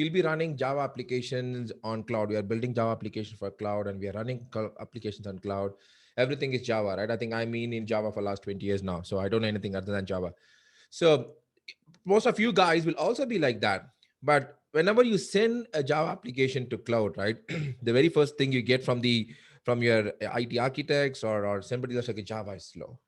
we'll be running Java applications on cloud. We are building Java applications for cloud, and we are running applications on cloud. Everything is Java, right? I think I mean in Java for last 20 years now. So I don't know anything other than Java. So most of you guys will also be like that. But whenever you send a Java application to cloud, right, the very first thing you get from your IT architects or somebody that's like, Java is slow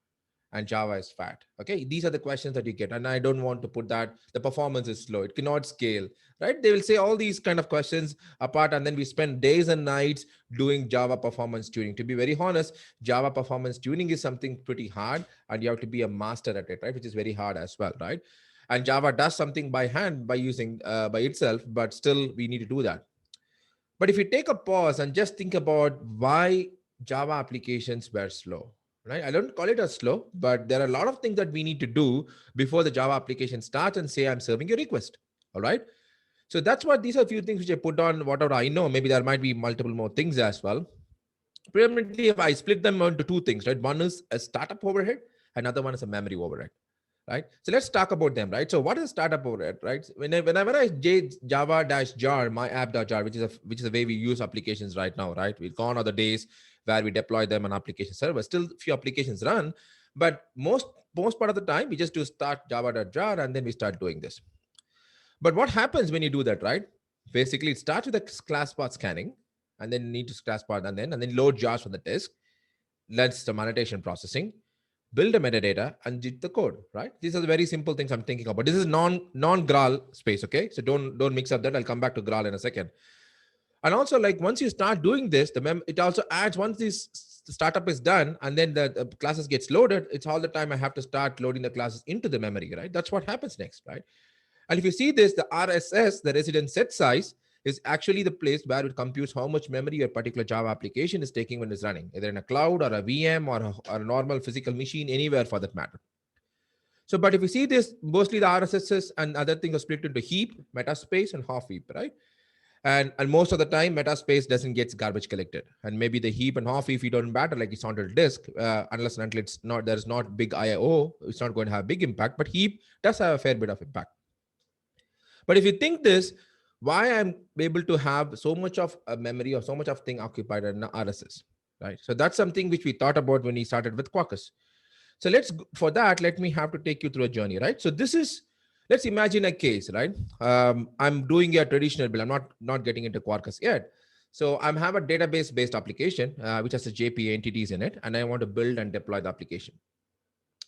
and Java is fat. Okay, these are the questions that you get, and I don't want to put that the performance is slow, it cannot scale, right? They will say all these kind of questions apart, and then we spend days and nights doing Java performance tuning. To be very honest, Java performance tuning is something pretty hard, and you have to be a master at it, right? Which is very hard as well, right? And Java does something by hand by using by itself, but still we need to do that. But if you take a pause and just think about why Java applications were slow, right? I don't call it as slow, but there are a lot of things that we need to do before the Java application starts and say, I'm serving your request. All right. So that's what these are a few things which I put on whatever I know. Maybe there might be multiple more things as well. Predominantly, if I split them into two things, right? One is a startup overhead, another one is a memory overhead. Right. So let's talk about them, right? So what is a startup overhead, right? Whenever I java-jar, my app.jar, which is the way we use applications right now, right? We've gone other days where we deploy them on application server. Still few applications run, but most part of the time we just do start java.jar and then we start doing this. But what happens when you do that, right? Basically, it starts with a class path scanning, and then need to class path and then load jars from the disk. That's the annotation processing, build a metadata, and did the code, right? These are the very simple things I'm thinking about. This is non-Graal space, okay? So don't mix up that. I'll come back to Graal in a second. And also, like once you start doing this, it also adds, once this startup is done and then the classes gets loaded, it's all the time I have to start loading the classes into the memory, right? That's what happens next, right? And if you see this, the RSS, the resident set size, is actually the place where it computes how much memory your particular Java application is taking when it's running, either in a cloud or a VM or a normal physical machine, anywhere for that matter. So, but if you see this, mostly the RSSs and other things are split into heap, metaspace, and half heap, right? And most of the time, metaspace doesn't get garbage collected. And maybe the heap and half heap, you don't matter, like it's on the disk, unless and until it's not, there's not big IO, it's not going to have big impact, but heap does have a fair bit of impact. But if you think this, why I'm able to have so much of a memory or so much of thing occupied in RSS, right? So that's something which we thought about when we started with Quarkus. So for that, let me have to take you through a journey, right? So this is, let's imagine a case, right? I'm doing a traditional build. I'm not getting into Quarkus yet. So I have a database-based application, which has a JPA entities in it, and I want to build and deploy the application.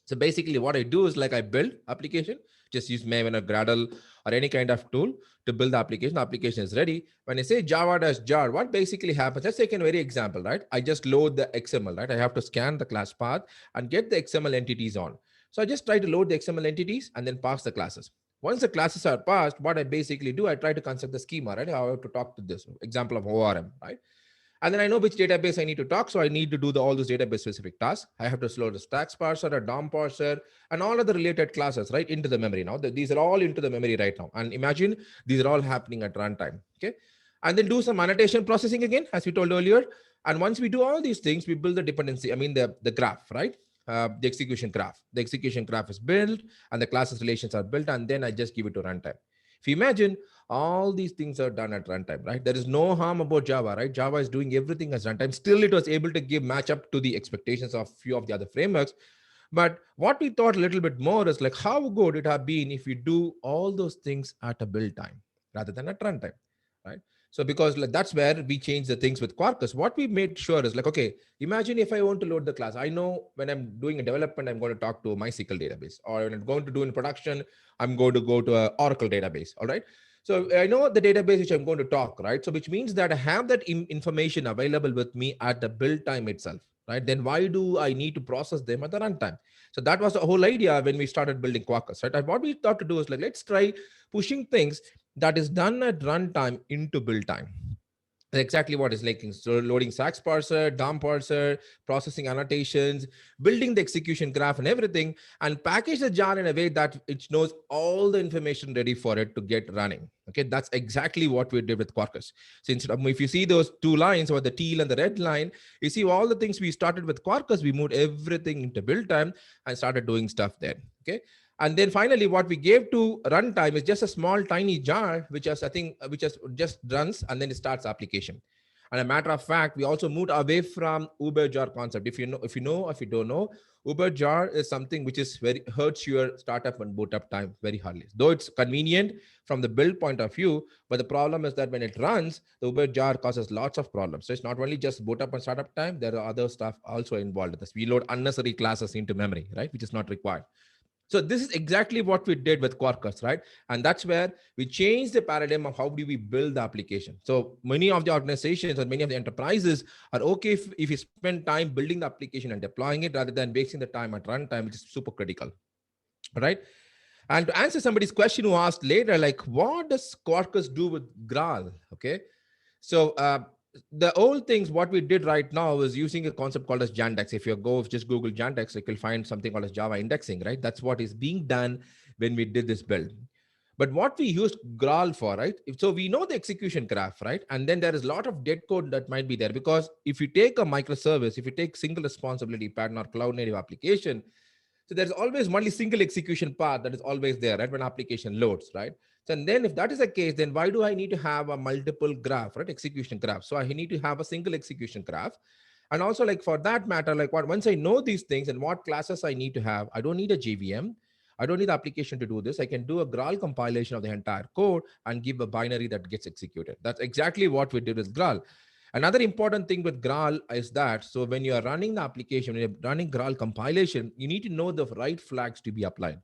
So basically what I do is like I build application, just use Maven or Gradle or any kind of tool to build the application. The application is ready. When I say java-jar, what basically happens, let's take a very example, right? I just load the XML, right? I have to scan the class path and get the XML entities on. So I just try to load the XML entities and then pass the classes. Once the classes are passed, what I basically do, I try to construct the schema, right? How I have to talk to this example of ORM, right? And then I know which database I need to talk. So I need to do all those database specific tasks. I have to load a stacks parser, a DOM parser, and all of the related classes, right, into the memory. Now these are all into the memory right now. And imagine these are all happening at runtime. Okay. And then do some annotation processing again, as we told earlier. And once we do all these things, we build the dependency. I mean, the graph, right? The execution graph. The execution graph is built and the classes relations are built. And then I just give it to runtime. If you imagine, all these things are done at runtime, right? There is no harm about Java, right? Java is doing everything as runtime. Still, it was able to match up to the expectations of few of the other frameworks. But what we thought a little bit more is like, how good it have been if we do all those things at a build time rather than at runtime, right? So because that's where we change the things with Quarkus. What we made sure is like, okay, imagine if I want to load the class, I know when I'm doing a development, I'm going to talk to a MySQL database, or when I'm going to do in production, I'm going to go to an Oracle database. All right. So I know the database which I'm going to talk, right? So which means that I have that information available with me at the build time itself, right? Then why do I need to process them at the runtime? So that was the whole idea when we started building Quarkus, right? And what we thought to do is like, let's try pushing things that is done at runtime into build time. Exactly what is like, so loading stacks parser, DOM parser, processing annotations, building the execution graph and everything, and package the jar in a way that it knows all the information ready for it to get running. Okay, that's exactly what we did with Quarkus. So if you see those two lines, or the teal and the red line, you see all the things we started with Quarkus, we moved everything into build time and started doing stuff there. Okay. And then finally, what we gave to runtime is just a small, tiny jar, which is, I think, which just runs and then it starts application. And a matter of fact, we also moved away from Uber jar concept. If you don't know, Uber jar is something which is very hurts your startup and boot up time very hardly. Though it's convenient from the build point of view, but the problem is that when it runs, the Uber jar causes lots of problems. So it's not only just boot up and startup time, there are other stuff also involved in this. We load unnecessary classes into memory, right? Which is not required. So this is exactly what we did with Quarkus, right? And that's where we changed the paradigm of how do we build the application. So many of the organizations or many of the enterprises are okay if you spend time building the application and deploying it rather than wasting the time at runtime, which is super critical, right? And to answer somebody's question who asked later, like, what does Quarkus do with Graal? Okay, so the old things, what we did right now is using a concept called as Jandex. If you go, just Google Jandex, like you'll find something called as Java indexing, right? That's what is being done when we did this build. But what we used Graal for, right? So we know the execution graph, right? And then there is a lot of dead code that might be there because if you take a microservice, if you take single responsibility pattern or cloud native application, so there's always only single execution path that is always there, right? When application loads, right? So and then if that is the case, then why do I need to have a multiple graph, right? Execution graph. So I need to have a single execution graph. And also like for that matter, like once I know these things and what classes I need to have, I don't need a JVM. I don't need the application to do this. I can do a Graal compilation of the entire code and give a binary that gets executed. That's exactly what we did with Graal. Another important thing with Graal is that, so when you are running the application, when you're running Graal compilation, you need to know the right flags to be applied,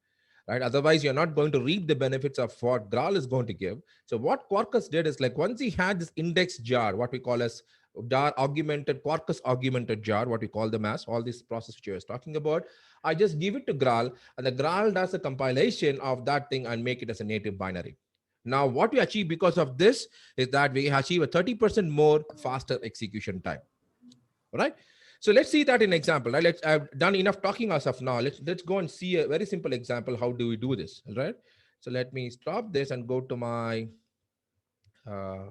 right? Otherwise, you're not going to reap the benefits of what Graal is going to give. So what Quarkus did is like, once he had this index jar, what we call as jar augmented, Quarkus augmented jar, what we call them as, all this process which I was talking about, I just give it to Graal and the Graal does a compilation of that thing and make it as a native binary. Now, what we achieve because of this is that we achieve a 30% more faster execution time. All right. So let's see that in example. Right? I've done enough talking as of now. Let's go and see a very simple example. How do we do this? All right. So let me stop this and go to my uh,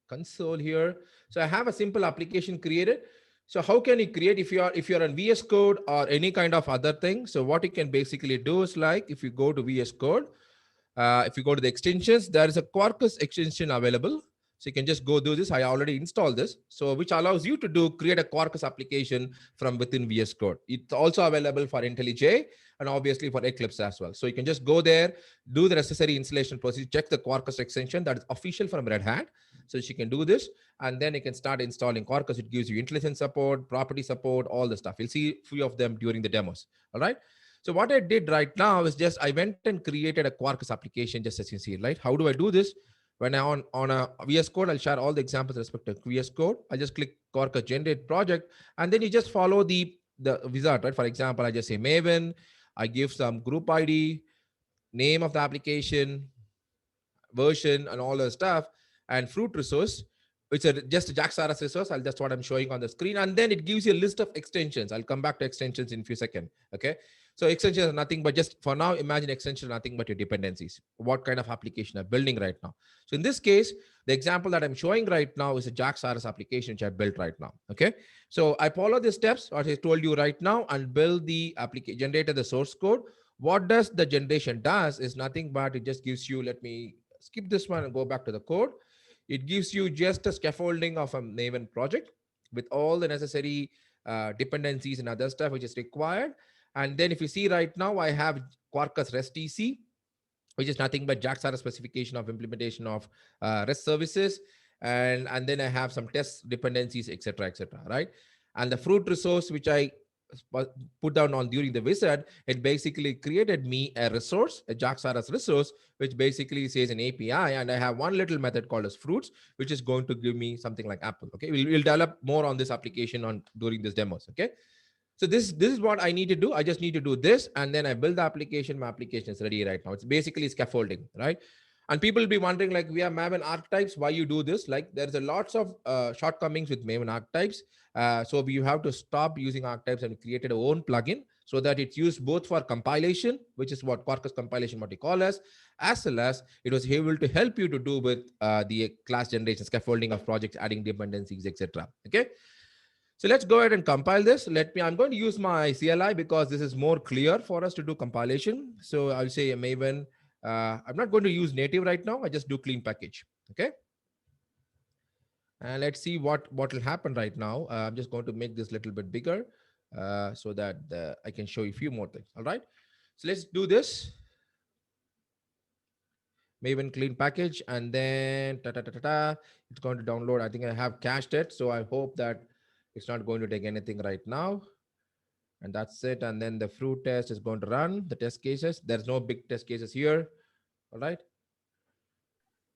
console here. So I have a simple application created. So how can you create if you're on VS Code or any kind of other thing? So what you can basically do is like if you go to VS Code, if you go to the extensions, there is a Quarkus extension available. So you can just go do this. I already installed this. So which allows you to create a Quarkus application from within VS Code. It's also available for Intellij and obviously for Eclipse as well. So you can just go there, do the necessary installation process, check the Quarkus extension that is official from Red Hat. So you can do this and then you can start installing Quarkus. It gives you intelligence support, property support, all the stuff. You'll see a few of them during the demos. All right. So what I did right now is just I went and created a Quarkus application, just as you see, right? How do I do this? When I on a VS Code, I'll share all the examples with respect to VS Code. I just click Quarkus generate project, and then you just follow the wizard, right? For example, I just say Maven, I give some group ID, name of the application, version, and all the stuff, and fruit resource, which are just a JAX-RS resource. That's what I'm showing on the screen. And then it gives you a list of extensions. I'll come back to extensions in a few seconds. Okay. So extensions are nothing but just for now, imagine extensions are nothing but your dependencies. What kind of application I'm building right now. So in this case, the example that I'm showing right now is a JAX-RS application which I built right now. Okay. So I follow the steps, what I told you right now, and build the application, generated the source code. What does the generation does is nothing but it just gives you, let me skip this one and go back to the code. It gives you just a scaffolding of a Maven project with all the necessary dependencies and other stuff which is required. And then if you see right now, I have Quarkus REST EC, which is nothing but JAX-RS specification of implementation of REST services. And then I have some test dependencies, etc., right? And the fruit resource, which I put down on during the wizard, it basically created me a resource, a JAX-RS resource, which basically says an API. And I have one little method called as fruits, which is going to give me something like apple. Okay, we'll develop more on this application on during this demos. Okay. So this is what I need to do. I just need to do this, and then I build the application. My application is ready right now. It's basically scaffolding, right? And people will be wondering, like, we have Maven Archetypes. Why you do this? Like, there's a lots of shortcomings with Maven Archetypes. So you have to stop using Archetypes and created our own plugin so that it's used both for compilation, which is what Quarkus compilation, what we call as well as it was able to help you to do with the class generation, scaffolding of projects, adding dependencies, etc. Okay. So let's go ahead and compile this. I'm going to use my CLI because this is more clear for us to do compilation. So I'll say a Maven. I'm not going to use native right now. I just do clean package. Okay. And let's see what will happen right now. I'm just going to make this a little bit bigger so that I can show you a few more things. All right. So let's do this. Maven clean package, and then it's going to download. I think I have cached it, so I hope that it's not going to take anything right now. And that's it. And then the fruit test is going to run the test cases. There's no big test cases here. All right.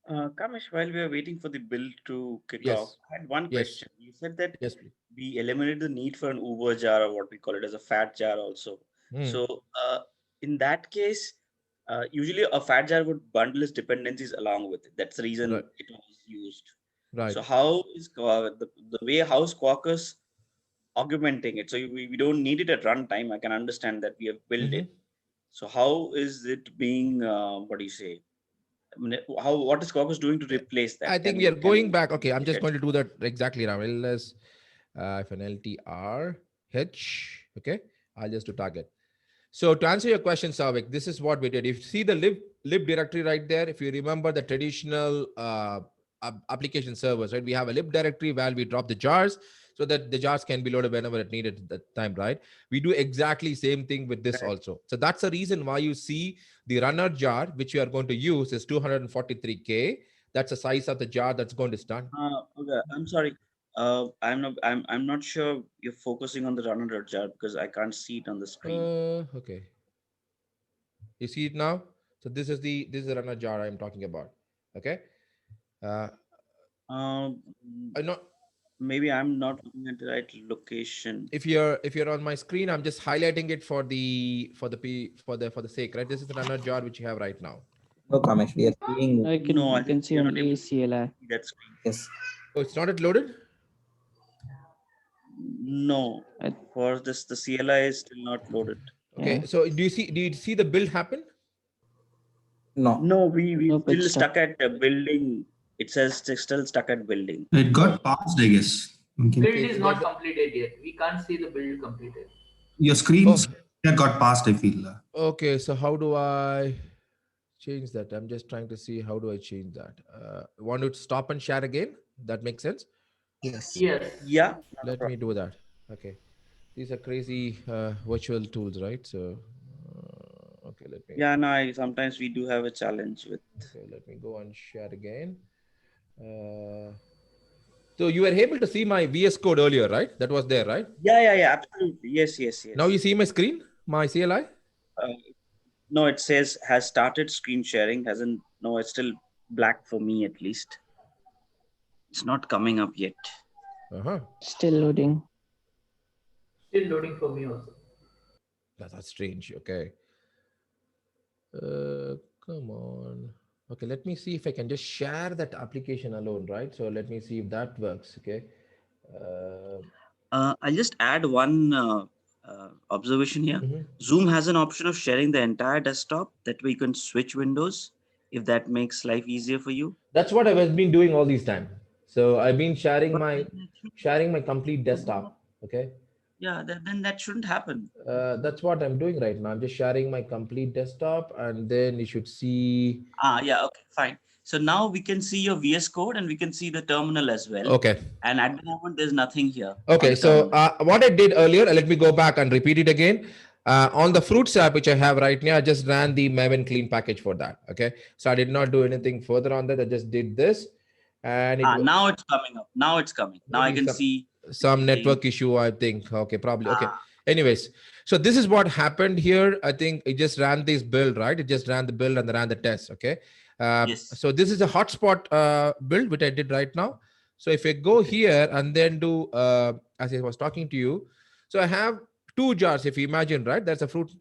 Kamesh, while we are waiting for the build to kick off, Yes. I had one Yes. question. You said that Yes, please. we eliminate the need for an Uber jar, or what we call it as a fat jar also. Hmm. So in that case, usually a fat jar would bundle its dependencies along with it. That's the reason Right. it was used. Right. So how is the way how's Quarkus augmenting it? So we don't need it at runtime. I can understand that we have built Mm-hmm. it. So how is it being what do you say? I mean, what is Caucus doing to replace I that? think we are going back. Okay, I'm just Shed going to some do that exactly now. Ls if an LTR H. Okay, I'll just do target. So to answer your question, Savik, this is what we did. If you see the lib directory right there, if you remember the traditional application servers, right? We have a lib directory where we drop the jars so that the jars can be loaded whenever it needed at that time, right? We do exactly same thing with this Right. also. So that's the reason why you see the runner jar, which we are going to use, is 243K. That's the size of the jar that's going to start. Okay, I'm sorry. I'm not sure you're focusing on the runner jar because I can't see it on the screen. Okay. You see it now? So this is the runner jar I'm talking about. Okay. Uh, Um, I'm not Maybe I'm not looking at the right location. if you're on my screen, I'm just highlighting it for the sake, right? This is the runner jar which you have right now. No, Kamesh, we are seeing. No, I I think can see we are not able only to CLI. see that screen. Yes. Oh, it's not yet loaded. No, I, for this the CLI is still not loaded. Okay, yeah. so do you see the build happen? No. No, we Nope, still it's stuck. stuck at building. It says it's still stuck at building. It Oh, got paused, I guess. Okay. Build okay. is not completed yet. We can't see the build completed. Your screen Oh, share got passed, I feel. okay. So how do I change that? I'm just trying to see how do I change that. Want to stop and share again? That makes sense. Yes. Yes. Yeah, not a Let me problem. do that. Okay. These are crazy virtual tools, right? So okay, let me Yeah, no, sometimes we do have a challenge with. okay, let me go and share again. Uh, so you were able to see my VS code earlier, right? That was there, right? Yeah, absolutely. Yes, yes, Now you yes. see my screen, my CLI. Uh, no, it says has started screen sharing. Hasn't. No, it's still black for me at least. It's not coming up yet. Uh-huh. Still loading. Still loading for me also. That's strange. Okay. Come on. Okay, let me see if I can just share that application alone, right? So let me see if that works. Okay. Uh, I'll just add one observation here. mhm. Zoom has an option of sharing the entire desktop. That way you can switch windows if that makes life easier for you. That's what I've been doing all these time. So I've been sharing But my then that complete should, desktop. Okay. yeah, then that shouldn't happen. That's what I'm doing right now. I'm just sharing my complete desktop, and then you should see. Yeah, okay, fine. So now we can see your VS Code and we can see the terminal as well. Okay. And at the moment, there's nothing here on Okay. the So terminal. what I did earlier, let me go back and repeat it again. On the fruits app which I have right now, I just ran the Maven clean package for that. Okay. So I did not do anything further on that. I just did this, and Now it's coming up. Now it's coming. Now I maybe can see some the. network issue, I think. Okay, probably. Okay. Ah, Anyways, so this is what happened here. I think it just ran this build, right? It just ran the build and ran the test. Okay. yes. So this is a hotspot build which I did right now. So if I go Okay. here and then do as I was talking to you, so I have two jars. If you imagine, right, there's a fruit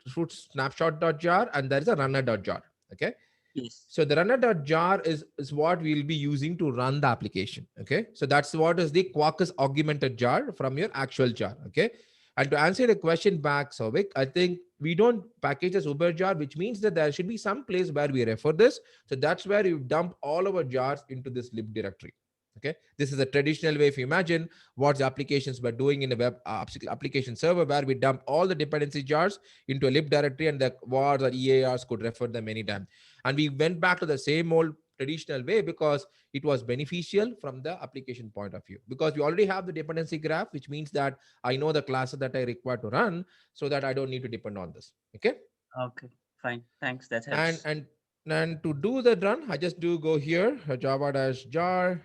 snapshot dot jar and there is a runner dot jar. Okay. Yes. So the runner.jar is what we'll be using to run the application. Okay. So that's what is the Quarkus augmented jar from your actual jar. Okay. And to answer the question back, Souvik, I think we don't package as Uber jar, which means that there should be some place where we refer this. So that's where you dump all our jars into this lib directory. Okay, this is a traditional way. If you imagine what the applications were doing in a web application server, where we dump all the dependency jars into a lib directory, and the wars or EARs could refer them anytime. And we went back to the same old traditional way because it was beneficial from the application point of view, because we already have the dependency graph, which means that I know the classes that I require to run, so that I don't need to depend on this. Okay. Okay, fine. Thanks. That and helps. and and to do the run, I just do go here, java dash jar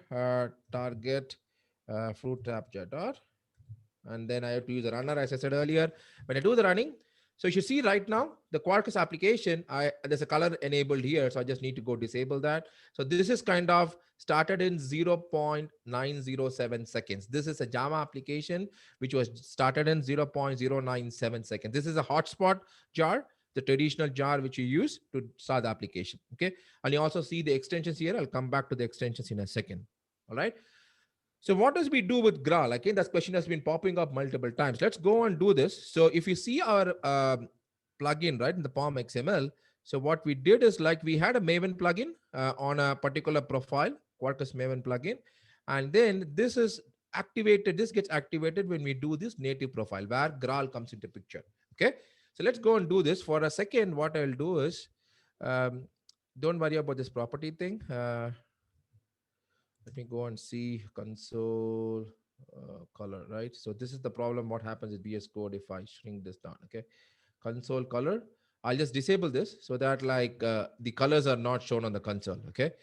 target fruit trap jar, and then I have to use a runner, as I said earlier. When I do the running, so you should see right now the Quarkus application, there's a color enabled here, so I just need to go disable that. So this is kind of started in 0.907 seconds. This is a Java application which was started in 0.097 seconds. This is a hotspot jar, the traditional jar which you use to start the application. Okay, and you also see the extensions here. I'll come back to the extensions in a second. All right. So what does we do with Graal? Again, that question has been popping up multiple times. Let's go and do this. So if you see our plugin, right, in the POM XML, so what we did is, like, we had a Maven plugin on a particular profile, Quarkus Maven plugin. And then this is activated. This gets activated when we do this native profile where Graal comes into picture. Okay. So let's go and do this. For a second, what I'll do is, don't worry about this property thing. Let me go and see console color, right? So this is the problem. What happens with VS Code if I shrink this down? Okay, console color. I'll just disable this so that, like, the colors are not shown on the console. Okay,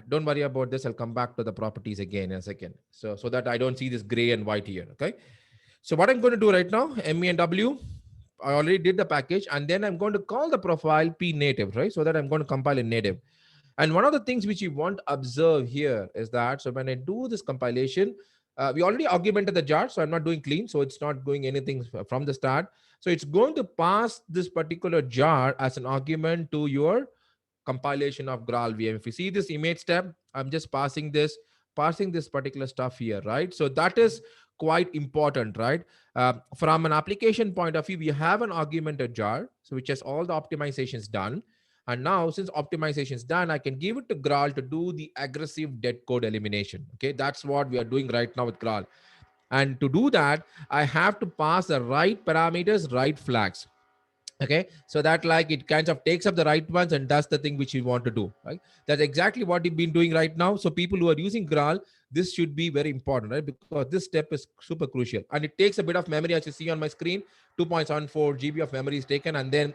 don't worry about this. I'll come back to the properties again in a second. So that I don't see this gray and white here. Okay, so what I'm going to do right now, me and W, I already did the package, and then I'm going to call the profile p native, right? So that I'm going to compile in native. And one of the things which you want to observe here is that, so when I do this compilation, we already augmented the jar, so I'm not doing clean, so it's not doing anything from the start. So it's going to pass this particular jar as an argument to your compilation of Graal VM. If you see this image tab, I'm just passing this particular stuff here, right? So that is quite important, right? From an application point of view, we have an augmented jar, so which has all the optimizations done. And now, since optimization is done, I can give it to Graal to do the aggressive dead code elimination. Okay, that's what we are doing right now with Graal. And to do that, I have to pass the right parameters, right flags. Okay, so that, like, it kind of takes up the right ones and does the thing which you want to do, right? That's exactly what you've been doing right now. So people who are using Graal, this should be very important, right? Because this step is super crucial, and it takes a bit of memory, as you see on my screen. 2.74 GB of memory is taken, and then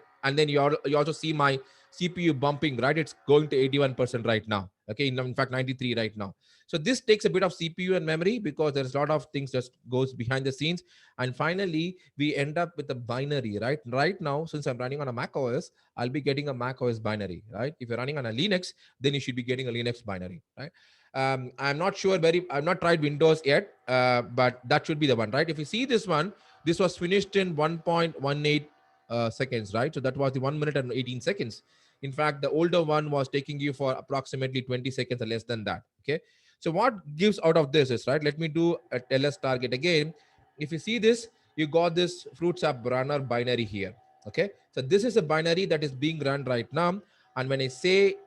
you also see my CPU bumping, right? It's going to 81% right now. Okay, in fact 93 right now. So this takes a bit of CPU and memory because there's a lot of things that goes behind the scenes. And finally, we end up with a binary, right? Right now, since I'm running on a Mac OS, I'll be getting a Mac OS binary, right? If you're running on a Linux, then you should be getting a Linux binary, right? I'm not sure, I've not tried Windows yet, but that should be the one, right? If you see this one, this was finished in 1.18 seconds, right? So that was the 1 minute and 18 seconds. In fact, the older one was taking you for approximately 20 seconds or less than that. Okay. So what gives out of this is, right, let me do a ls target again. If you see this, you got this fruits app runner binary here. Okay. So this is a binary that is being run right now. And when I say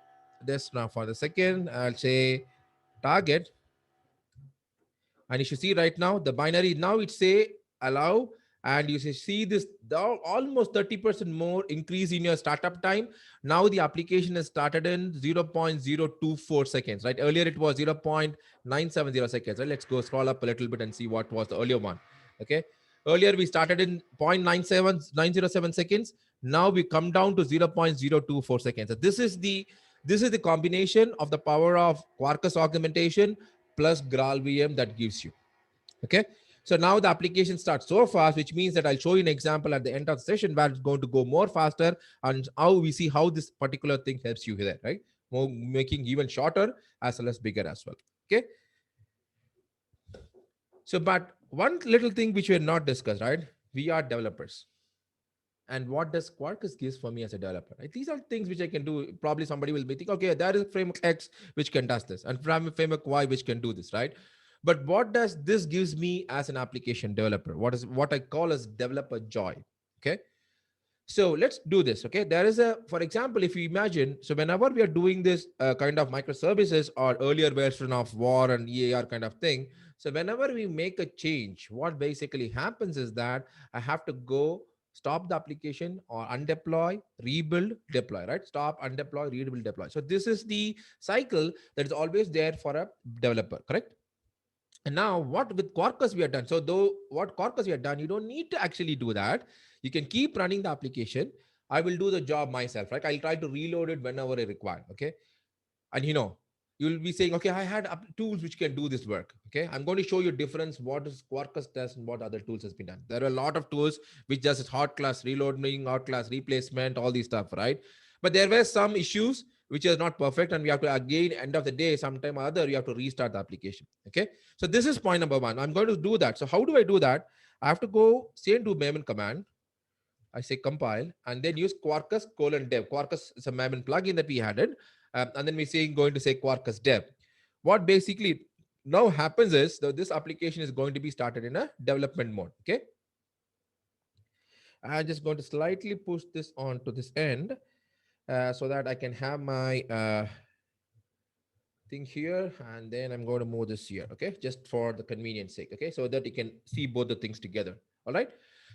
this now for the second, I'll say target. And you should see right now the binary, now it say allow, and you see this almost 30% more increase in your startup time. Now the application has started in 0.024 seconds, right? Earlier it was 0.970 seconds, right? Let's go scroll up a little bit and see what was the earlier one. Okay, earlier we started in 0.907 seconds. Now we come down to 0.024 seconds. So this is the combination of the power of Quarkus augmentation plus Graal VM that gives you. Okay, so now the application starts so fast, which means that I'll show you an example at the end of the session where it's going to go more faster, and how we see how this particular thing helps you here, right? More, making even shorter as well as bigger as well. Okay, so but one little thing which we have not discussed, right? We are developers. And what does Quarkus gives for me as a developer? Right? These are things which I can do. Probably somebody will be thinking, okay, there is framework X which can does this, and framework Y which can do this, right? But what does this gives me as an application developer? What I call as developer joy? Okay. So let's do this. Okay, there is a, for example, if you imagine, so whenever we are doing this kind of microservices or earlier version of war and EAR kind of thing, so whenever we make a change, what basically happens is that I have to go stop the application or undeploy, rebuild, deploy, right? Stop, undeploy, rebuild, deploy. So this is the cycle that is always there for a developer, correct? And now what with Quarkus we are done. So though what Quarkus we are done, you don't need to actually do that. You can keep running the application. I will do the job myself, right? I'll try to reload it whenever I require. Okay. And you'll be saying, okay, I had tools which can do this work. Okay. I'm going to show you difference what is Quarkus does and what other tools has been done. There are a lot of tools which does hot class reloading, hot class replacement, all these stuff, right? But there were some issues which is not perfect, and we have to again end of the day sometime or other you have to restart the application. Okay, so this is point number one. I'm going to do that. So how do I do that? I have to go say into Maven command. I say compile and then use Quarkus :dev. Quarkus is a Maven plugin that we added, and then we say going to say Quarkus dev. What basically now happens is that this application is going to be started in a development mode. Okay, I'm just going to slightly push this on to this end. So that I can have my thing here, and then I'm going to move this here, okay, just for the convenience sake, okay, so that you can see both the things together. All right,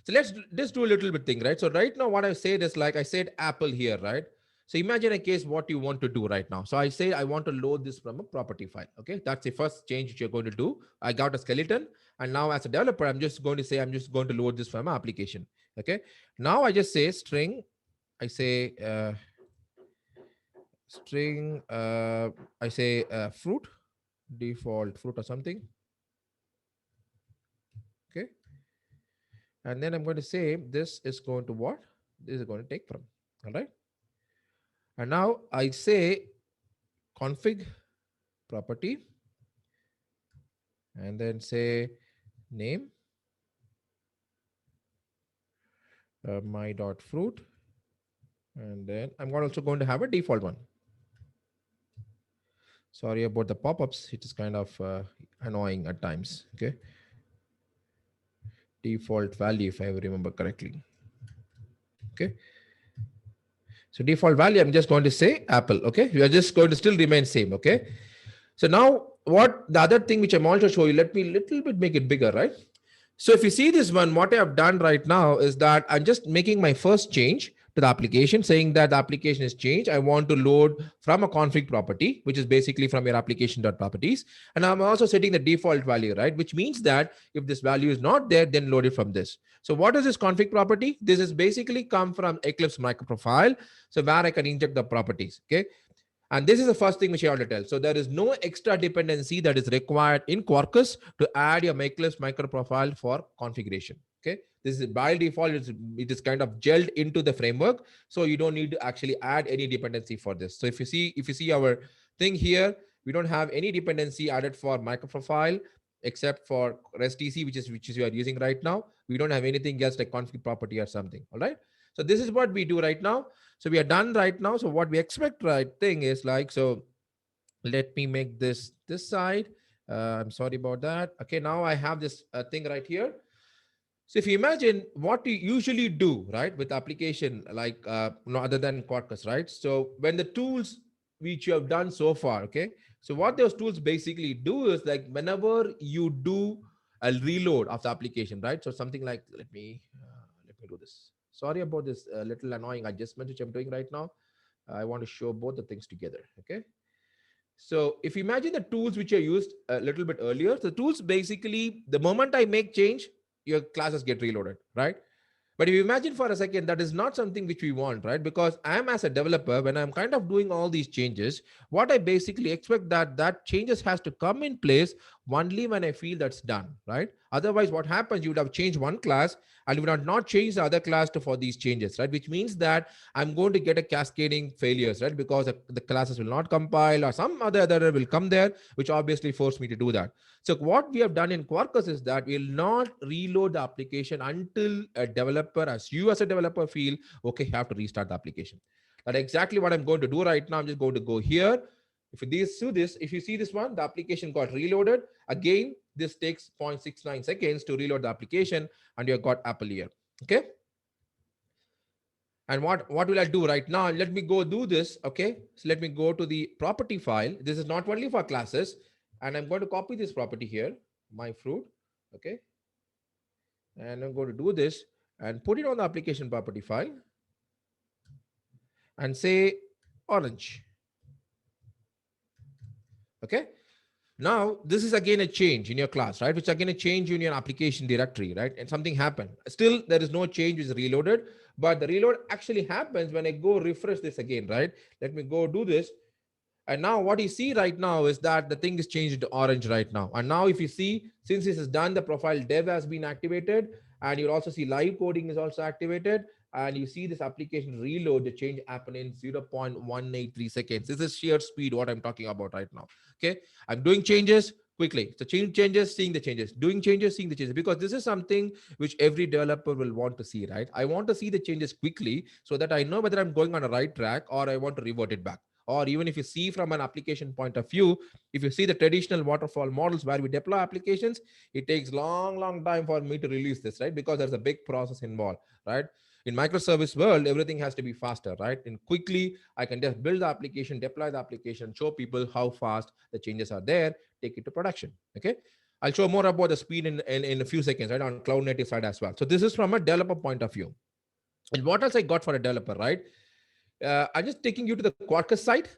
so let's just do a little bit thing, right? So right now what I said is, like I said, Apple here, right? So imagine a case what you want to do right now. So I say I want to load this from a property file. Okay, that's the first change that you're going to do. I got a skeleton, and now as a developer, I'm just going to say I'm just going to load this from an application. Okay, now I just say string, I say string, I say fruit, default fruit or something. Okay, and then I'm going to say this is going to what? This is going to take from. All right, and now I say config property, and then say name, my dot fruit, and then I'm also going to have a default one. Sorry about the pop-ups. It is kind of annoying at times. Okay, default value, if I remember correctly. Okay, so default value, I'm just going to say Apple. Okay, we are just going to still remain same. Okay, so now what the other thing which I'm also show you, let me little bit make it bigger, right? So if you see this one, what I have done right now is that I'm just making my first change to the application, saying that the application is changed. I want to load from a config property, which is basically from your application.properties. And I'm also setting the default value, right? Which means that if this value is not there, then load it from this. So what is this config property? This is basically come from Eclipse microprofile. So where I can inject the properties, okay? And this is the first thing which I want to tell. So there is no extra dependency that is required in Quarkus to add your Eclipse microprofile for configuration. Okay, this is by default. It is kind of gelled into the framework, so you don't need to actually add any dependency for this. So if you see our thing here, we don't have any dependency added for microprofile except for REST-DC, which is we are using right now. We don't have anything else like config property or something. All right. So this is what we do right now. So we are done right now. So what we expect right thing is like, so let me make this side. I'm sorry about that. Okay, now I have this thing right here. So if you imagine what you usually do, right, with application like no other than Quarkus, right? So when the tools which you have done so far, okay, so what those tools basically do is like whenever you do a reload of the application, right? So something like, let me do this. Sorry about this little annoying adjustment which I'm doing right now. I want to show both the things together. Okay. So if you imagine the tools which are used a little bit earlier, the tools basically, the moment I make change, your classes get reloaded, right? But if you imagine for a second, that is not something which we want, right? Because I'm as a developer, when I'm kind of doing all these changes, what I basically expect that changes has to come in place only when I feel that's done, right? Otherwise, what happens, you would have changed one class and you would have not changed the other class for these changes, right? Which means that I'm going to get a cascading failures, right? Because the classes will not compile or some other error will come there, which obviously force me to do that. So what we have done in Quarkus is that we'll not reload the application until a developer, as a developer feel, okay, you have to restart the application. That's exactly what I'm going to do right now. I'm just going to go here. If you see this one, the application got reloaded. Again, this takes 0.69 seconds to reload the application and you have got Apple here. Okay. And what will I do right now? Let me go do this. Okay. So let me go to the property file. This is not only for classes. And I'm going to copy this property here, my fruit. Okay. And I'm going to do this and put it on the application property file and say orange. Okay. Now, this is again a change in your class, right? Which again a change in your application directory, right? And something happened. Still, there is no change which is reloaded, but the reload actually happens when I go refresh this again, right? Let me go do this. And now what you see right now is that the thing is changed to orange right now. And now if you see, since this is done, the profile dev has been activated, and you'll also see live coding is also activated. And you see this application reload, the change happen in 0.183 seconds. This is sheer speed, what I'm talking about right now. Okay, I'm doing changes quickly. So changes, seeing the changes, doing changes, seeing the changes, because this is something which every developer will want to see, right? I want to see the changes quickly so that I know whether I'm going on a right track or I want to revert it back. Or even if you see from an application point of view, if you see the traditional waterfall models where we deploy applications, it takes long time for me to release this, right? Because there's a big process involved, right? In microservice world, everything has to be faster, right? And quickly, I can just build the application, deploy the application, show people how fast the changes are there, take it to production, okay? I'll show more about the speed in a few seconds, right? On cloud native side as well. So this is from a developer point of view. And what else I got for a developer, right? I'm just taking you to the Quarkus site.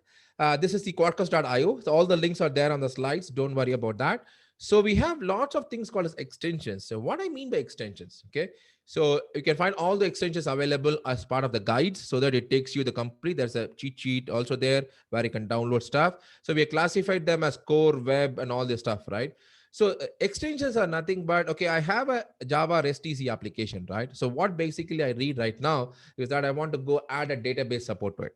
This is the quarkus.io. So all the links are there on the slides. Don't worry about that. So we have lots of things called as extensions. So what I mean by extensions, okay? So you can find all the extensions available as part of the guides so that it takes you the complete. There's a cheat sheet also there where you can download stuff. So we have classified them as core, web, and all this stuff, right? So extensions are nothing but, okay, I have a Java REST easy application, right? So what basically I read right now is that I want to go add a database support to it.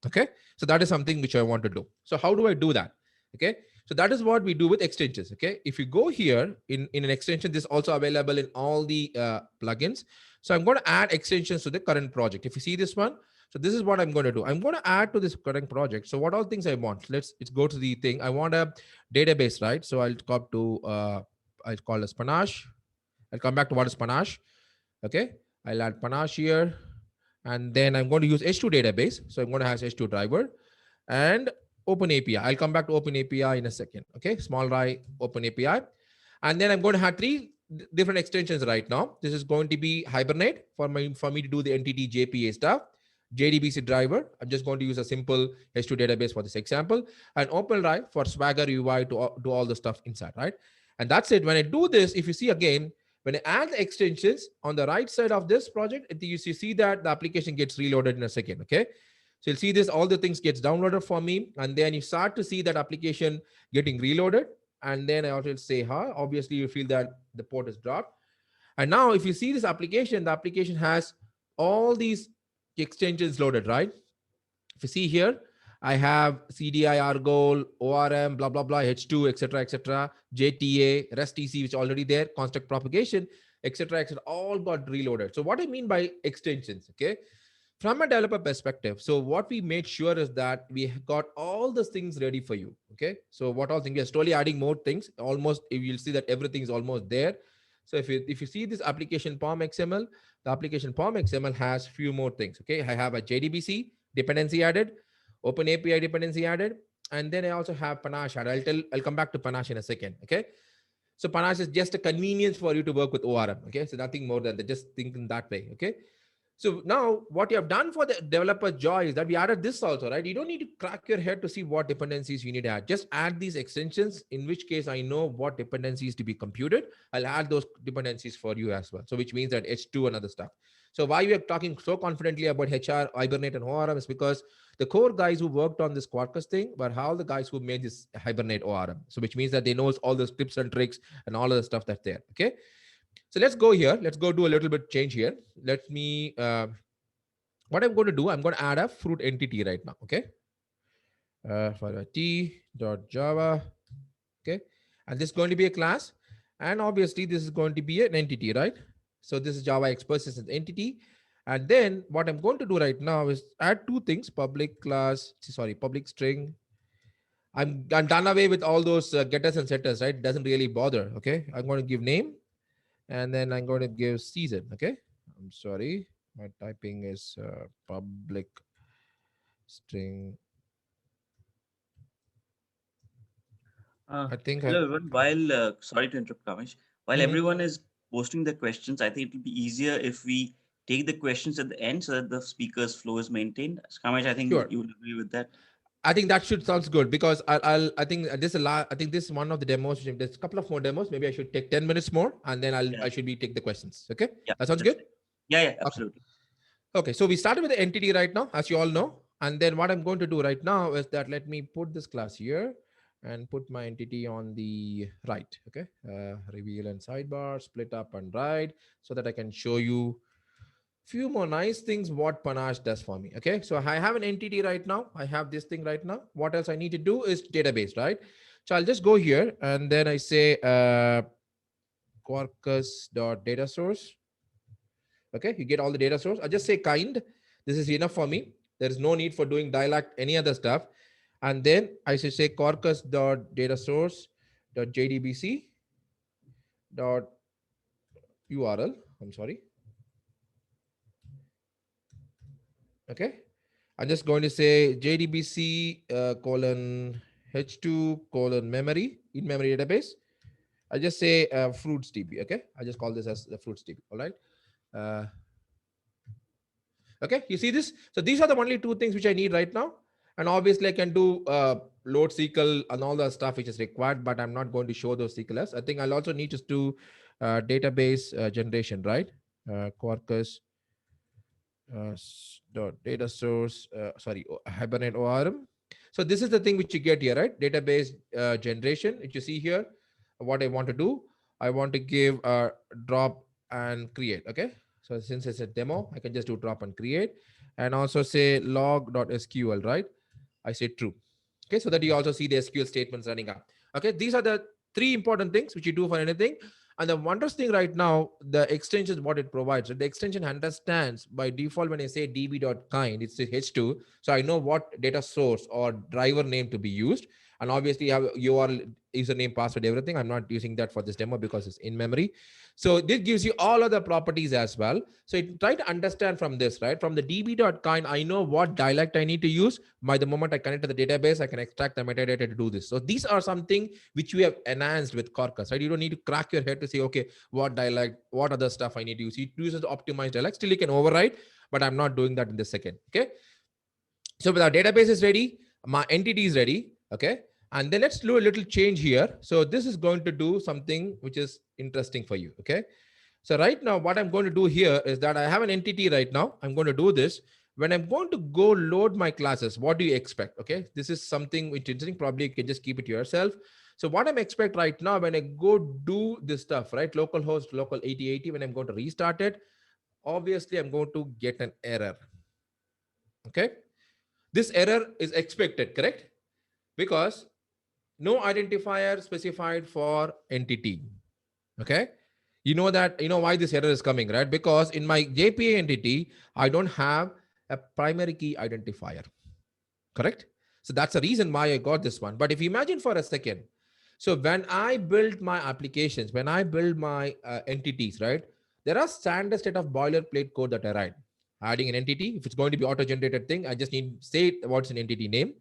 Okay. So that is something which I want to do. So how do I do that? Okay. So that is what we do with extensions. Okay. If you go here in an extension, this is also available in all the plugins. So I'm going to add extensions to the current project. If you see this one, so this is what I'm going to do. I'm going to add to this current project. So what all things I want? Let's go to the thing. I want a database, right? So I'll come to, I'll call as Panache. I'll come back to what is Panache. Okay. I'll add Panache here. And then I'm going to use H2 database. So I'm going to have H2 driver and Open API. I'll come back to Open API in a second. Okay. Small I Open API. And then I'm going to have three different extensions right now. This is going to be Hibernate for me to do the entity JPA stuff. JDBC driver. I'm just going to use a simple H2 database for this example, and OpenDrive for Swagger UI to do all the stuff inside, right? And that's it. When I do this, if you see again, when I add the extensions on the right side of this project, you see that the application gets reloaded in a second, okay? So you'll see this, all the things gets downloaded for me, and then you start to see that application getting reloaded. And then I also say, obviously you feel that the port is dropped. And now if you see this application, the application has all these extensions loaded, right? If you see here, I have CDI, RGOL, ORM, blah, blah, blah, H2, etc., JTA, REST EC, which is already there, construct propagation, etc., all got reloaded. So what I mean by extensions, okay? From a developer perspective, so what we made sure is that we got all those things ready for you, okay? So what all things, we are slowly adding more things. Almost, you'll see that everything is almost there. So if you see this application POM XML, the application POM XML has few more things, okay? I have a JDBC dependency added, Open API dependency added, and then I also have Panache added. I'll come back to Panache in a second, okay? So Panache is just a convenience for you to work with ORM, okay? So nothing more than that, just think in that way, okay? So now what you have done for the developer joy is that we added this also, right? You don't need to crack your head to see what dependencies you need to add. Just add these extensions, in which case I know what dependencies to be computed. I'll add those dependencies for you as well. So which means that H2 and other stuff. So why we are talking so confidently about HR, Hibernate, and ORM is because the core guys who worked on this Quarkus thing were how the guys who made this Hibernate ORM. So which means that they know all the tips and tricks and all of the stuff that's there, okay? So let's go here. Let's go do a little bit change here. Let me, what I'm going to do, I'm going to add a fruit entity right now, okay? For t.java, okay? And this is going to be a class. And obviously this is going to be an entity, right? So this is Java Express as an entity. And then what I'm going to do right now is add two things, public string. I'm done away with all those getters and setters, right? It doesn't really bother, okay? I'm going to give name. And then I'm going to give season, okay? I'm sorry. My typing is public string. I think Hello everyone. While sorry to interrupt, Kamesh. While Mhm. everyone is posting the questions, I think it will be easier if we take the questions at the end so that the speaker's flow is maintained. Kamesh, I think Sure. you will agree with that. I think that should sounds good because I think this is I think this is one of the demos. There's a couple of more demos. Maybe I should take 10 minutes more and then Yeah, I should be take the questions. Okay, yeah, that sounds that's good. right. Yeah, Okay. absolutely. Okay, so we started with the entity right now, as you all know. And then what I'm going to do right now is that let me put this class here and put my entity on the right. Okay, reveal and sidebar, split up and right, so that I can show you few more nice things what Panache does for me. Okay, so I have an entity right now. I have this thing right now. What else I need to do is database, right? So I'll just go here and then I say Quarkus dot data source. Okay, you get all the data source. I just say kind. This is enough for me. There is no need for doing dialect, any other stuff. And then I should say Quarkus dot data source dot jdbc dot url. I'm sorry. Okay, I'm just going to say jdbc colon h2 colon memory in memory database. I just say fruits db. Okay, I just call this as the fruits db. All right. Uh, okay, you see this? So these are the only two things which I need right now. And obviously I can do load SQL and all the stuff which is required, but I'm not going to show those SQLs. I think I'll also need to do database generation, right? Quarkus dot data source, sorry, Hibernate ORM. So this is the thing which you get here, right? Database generation, which you see here. What I want to do, I want to give a drop and create. Okay, so since it's a demo, I can just do drop and create, and also say log.sql, right? I say true. Okay, so that you also see the SQL statements running up. Okay, these are the three important things which you do for anything. And the wondrous thing right now, the extension is what it provides. So the extension understands by default when I say db.kind, it's h2. So I know what data source or driver name to be used. And obviously you have URL, username, password, everything. I'm not using that for this demo because it's in memory. So this gives you all other properties as well. So it try to understand from this, right? From the db.kind, I know what dialect I need to use. By the moment I connect to the database, I can extract the metadata to do this. So these are something which we have enhanced with Quarkus, right? You don't need to crack your head to say, okay, what dialect, what other stuff I need to use. It uses the optimized dialect. Still, you can override, but I'm not doing that in this second. Okay. So with our database is ready, my entity is ready. Okay. And then let's do a little change here. So this is going to do something which is interesting for you. Okay. So right now, what I'm going to do here is that I have an entity right now. I'm going to do this. When I'm going to go load my classes, what do you expect? Okay, this is something which interesting. Probably you can just keep it to yourself. So what I'm expect right now, when I go do this stuff, right? Localhost, local 8080, when I'm going to restart it, obviously I'm going to get an error. Okay, this error is expected, correct? Because no identifier specified for entity. Okay, you know that, you know why this error is coming, right? Because in my JPA entity, I don't have a primary key identifier, correct? So that's the reason why I got this one. But if you imagine for a second, so when I build my applications, when I build my entities, right, there are standard set of boilerplate code that I write. Adding an entity, if it's going to be auto-generated thing, I just need say what's an entity name,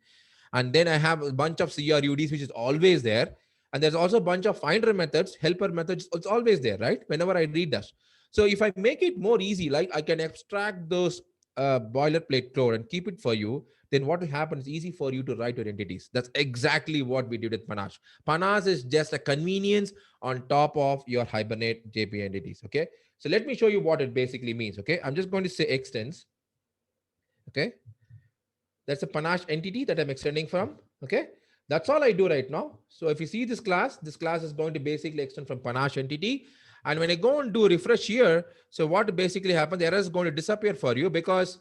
and then I have a bunch of CRUDs, which is always there. And there's also a bunch of finder methods, helper methods. It's always there, right? Whenever I read that. So if I make it more easy, like I can abstract those boilerplate code and keep it for you, then what will happen is easy for you to write your entities. That's exactly what we did with Panache. Panache is just a convenience on top of your Hibernate JP entities. Okay. So let me show you what it basically means. Okay. I'm just going to say extends. Okay. That's a Panache entity that I'm extending from. Okay. That's all I do right now. So if you see this class is going to basically extend from Panache entity. And when I go and do refresh here, so what basically happens, the error is going to disappear for you because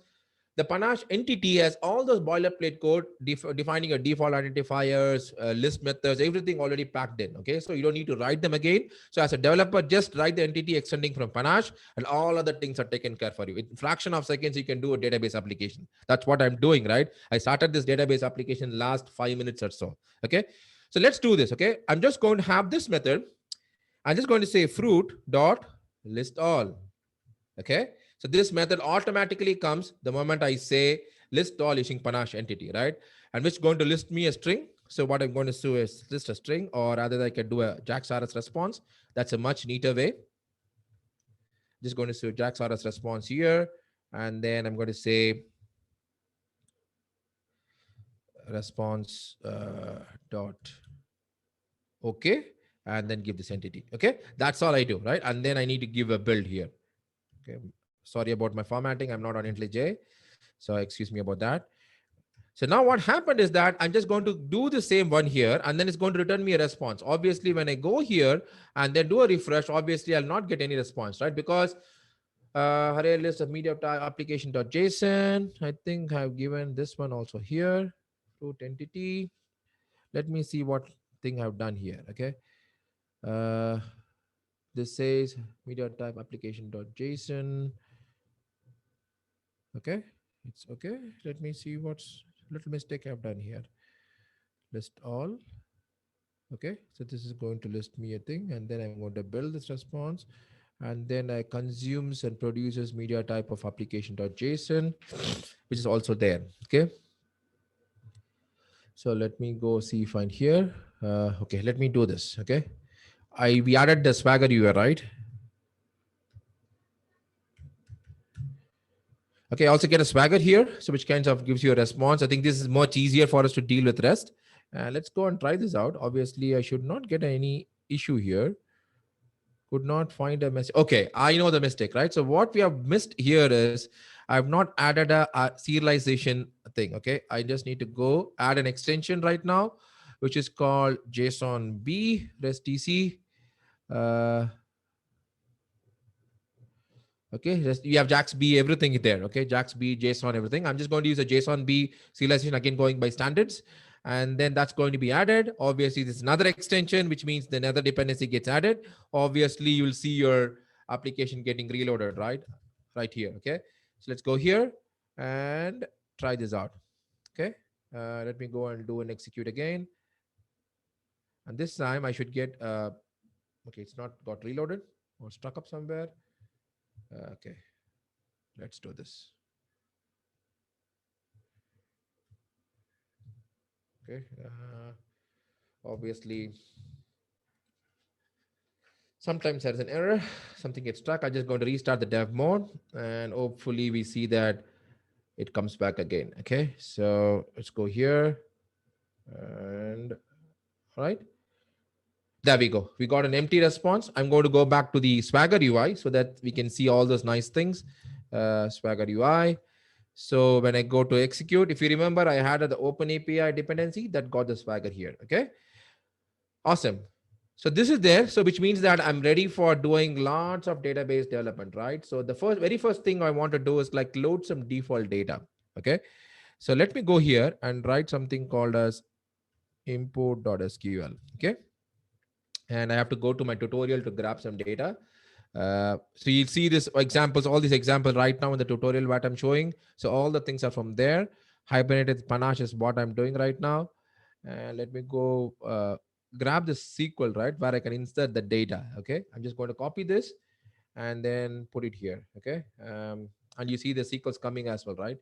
the Panache entity has all those boilerplate code defining your default identifiers, list methods, everything already packed in. Okay, so you don't need to write them again. So as a developer, just write the entity extending from Panache, and all other things are taken care for you. In fraction of seconds, you can do a database application. That's what I'm doing, right? I started this database application last 5 minutes or so. Okay, so let's do this. Okay, I'm just going to have this method. I'm just going to say fruit dot list all. Okay, So this method automatically comes the moment I say list all using panache entity, right? And which is going to list me a string. So what I'm going to do is list a string, or rather I can do a JAX-RS response. That's a much neater way. Just going to say JAX-RS response here, and then I'm going to say response dot okay, and then give this entity. Okay, that's all I do, right? And then I need to give a build here. Okay, sorry about my formatting. I'm not on Intellij, so excuse me about that. So now what happened is that I'm just going to do the same one here, and then it's going to return me a response. Obviously, when I go here and then do a refresh, obviously I'll not get any response, right? Because array list of media application.json. I think I've given this one also here. Root entity. Let me see what thing I've done here. Okay. This says media type application.json. Okay. It's okay. Let me see what's little mistake I've done here. List all. Okay. So this is going to list me a thing, and then I'm going to build this response. And then I consumes and produces media type of application.json, which is also there. Okay. So let me go see find here. Okay, let me do this. Okay. We added the Swagger UI, right? Okay, I also get a Swagger here, so which kind of gives you a response. I think this is much easier for us to deal with REST. Let's go and try this out. Obviously, I should not get any issue here. Could not find a message. Okay, I know the mistake, right? So what we have missed here is I've not added a serialization thing. Okay, I just need to go add an extension right now, which is called JSON B REST DC. Okay, you have JAX B, everything there. Okay, JAX B, JSON, everything. I'm just going to use a JSON B serialization again, going by standards. And then that's going to be added. Obviously, there's another extension, which means the another dependency gets added. Obviously, you'll see your application getting reloaded, right? Right here. Okay, so let's go here and try this out. Okay, let me go and do an execute again. And this time I should get, okay, it's not got reloaded or stuck up somewhere. Okay, let's do this. Okay, obviously, sometimes there's an error, something gets stuck. I'm just going to restart the dev mode, and hopefully we see that it comes back again. Okay, so let's go here, and all right. There we go. We got an empty response. I'm going to go back to the Swagger UI so that we can see all those nice things. Swagger UI. So when I go to execute, if you remember, I had the Open API dependency that got the Swagger here. Okay. Awesome. So this is there. So which means that I'm ready for doing lots of database development, right? So the very first thing I want to do is like load some default data. Okay. So let me go here and write something called as import.sql. Okay. And I have to go to my tutorial to grab some data. So you'll see this examples, all these examples right now in the tutorial what I'm showing. So all the things are from there. Hibernated Panache is what I'm doing right now. And let me go grab this SQL, right, where I can insert the data. Okay, I'm just going to copy this and then put it here. Okay, and you see the SQLs coming as well, right?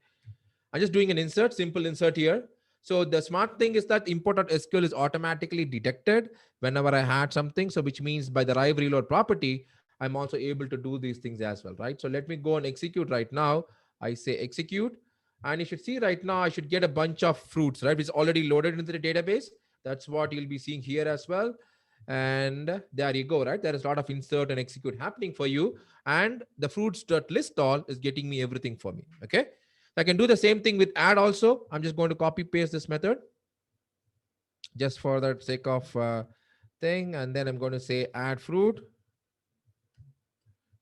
I'm just doing an insert, simple insert here. So the smart thing is that import.sql is automatically detected whenever I had something. So which means by the rive reload property, I'm also able to do these things as well, right? So let me go and execute right now. I say execute, and you should see right now, I should get a bunch of fruits, right? It's already loaded into the database. That's what you'll be seeing here as well. And there you go, right? There is a lot of insert and execute happening for you. And the fruits.list all is getting me everything for me, okay? I can do the same thing with add also. I'm just going to copy paste this method just for the sake of thing. And then I'm going to say add fruit.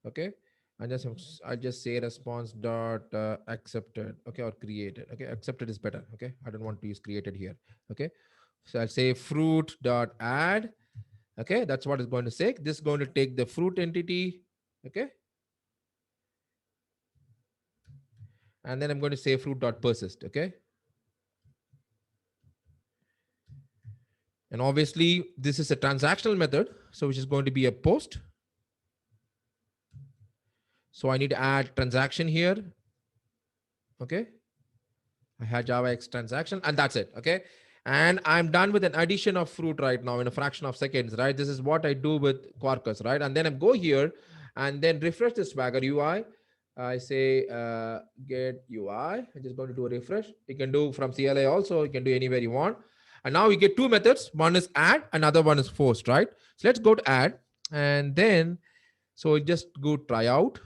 Okay. And I'll just say response dot accepted. Okay. Or created. Okay. Accepted is better. Okay. I don't want to use created here. Okay. So I'll say fruit dot add. Okay. That's what it's going to say. This is going to take the fruit entity. Okay. And then I'm going to say fruit.persist. Okay. And obviously this is a transactional method. So which is going to be a post. So I need to add transaction here. Okay. I had JavaX transaction and that's it. Okay. And I'm done with an addition of fruit right now in a fraction of seconds, right? This is what I do with Quarkus, right? And then I go here and then refresh the Swagger UI. I say get UI. I'm just going to do a refresh. You can do from CLI also. You can do anywhere you want. And now we get two methods. One is add, another one is post, right? So let's go to add. And then, so just go try out.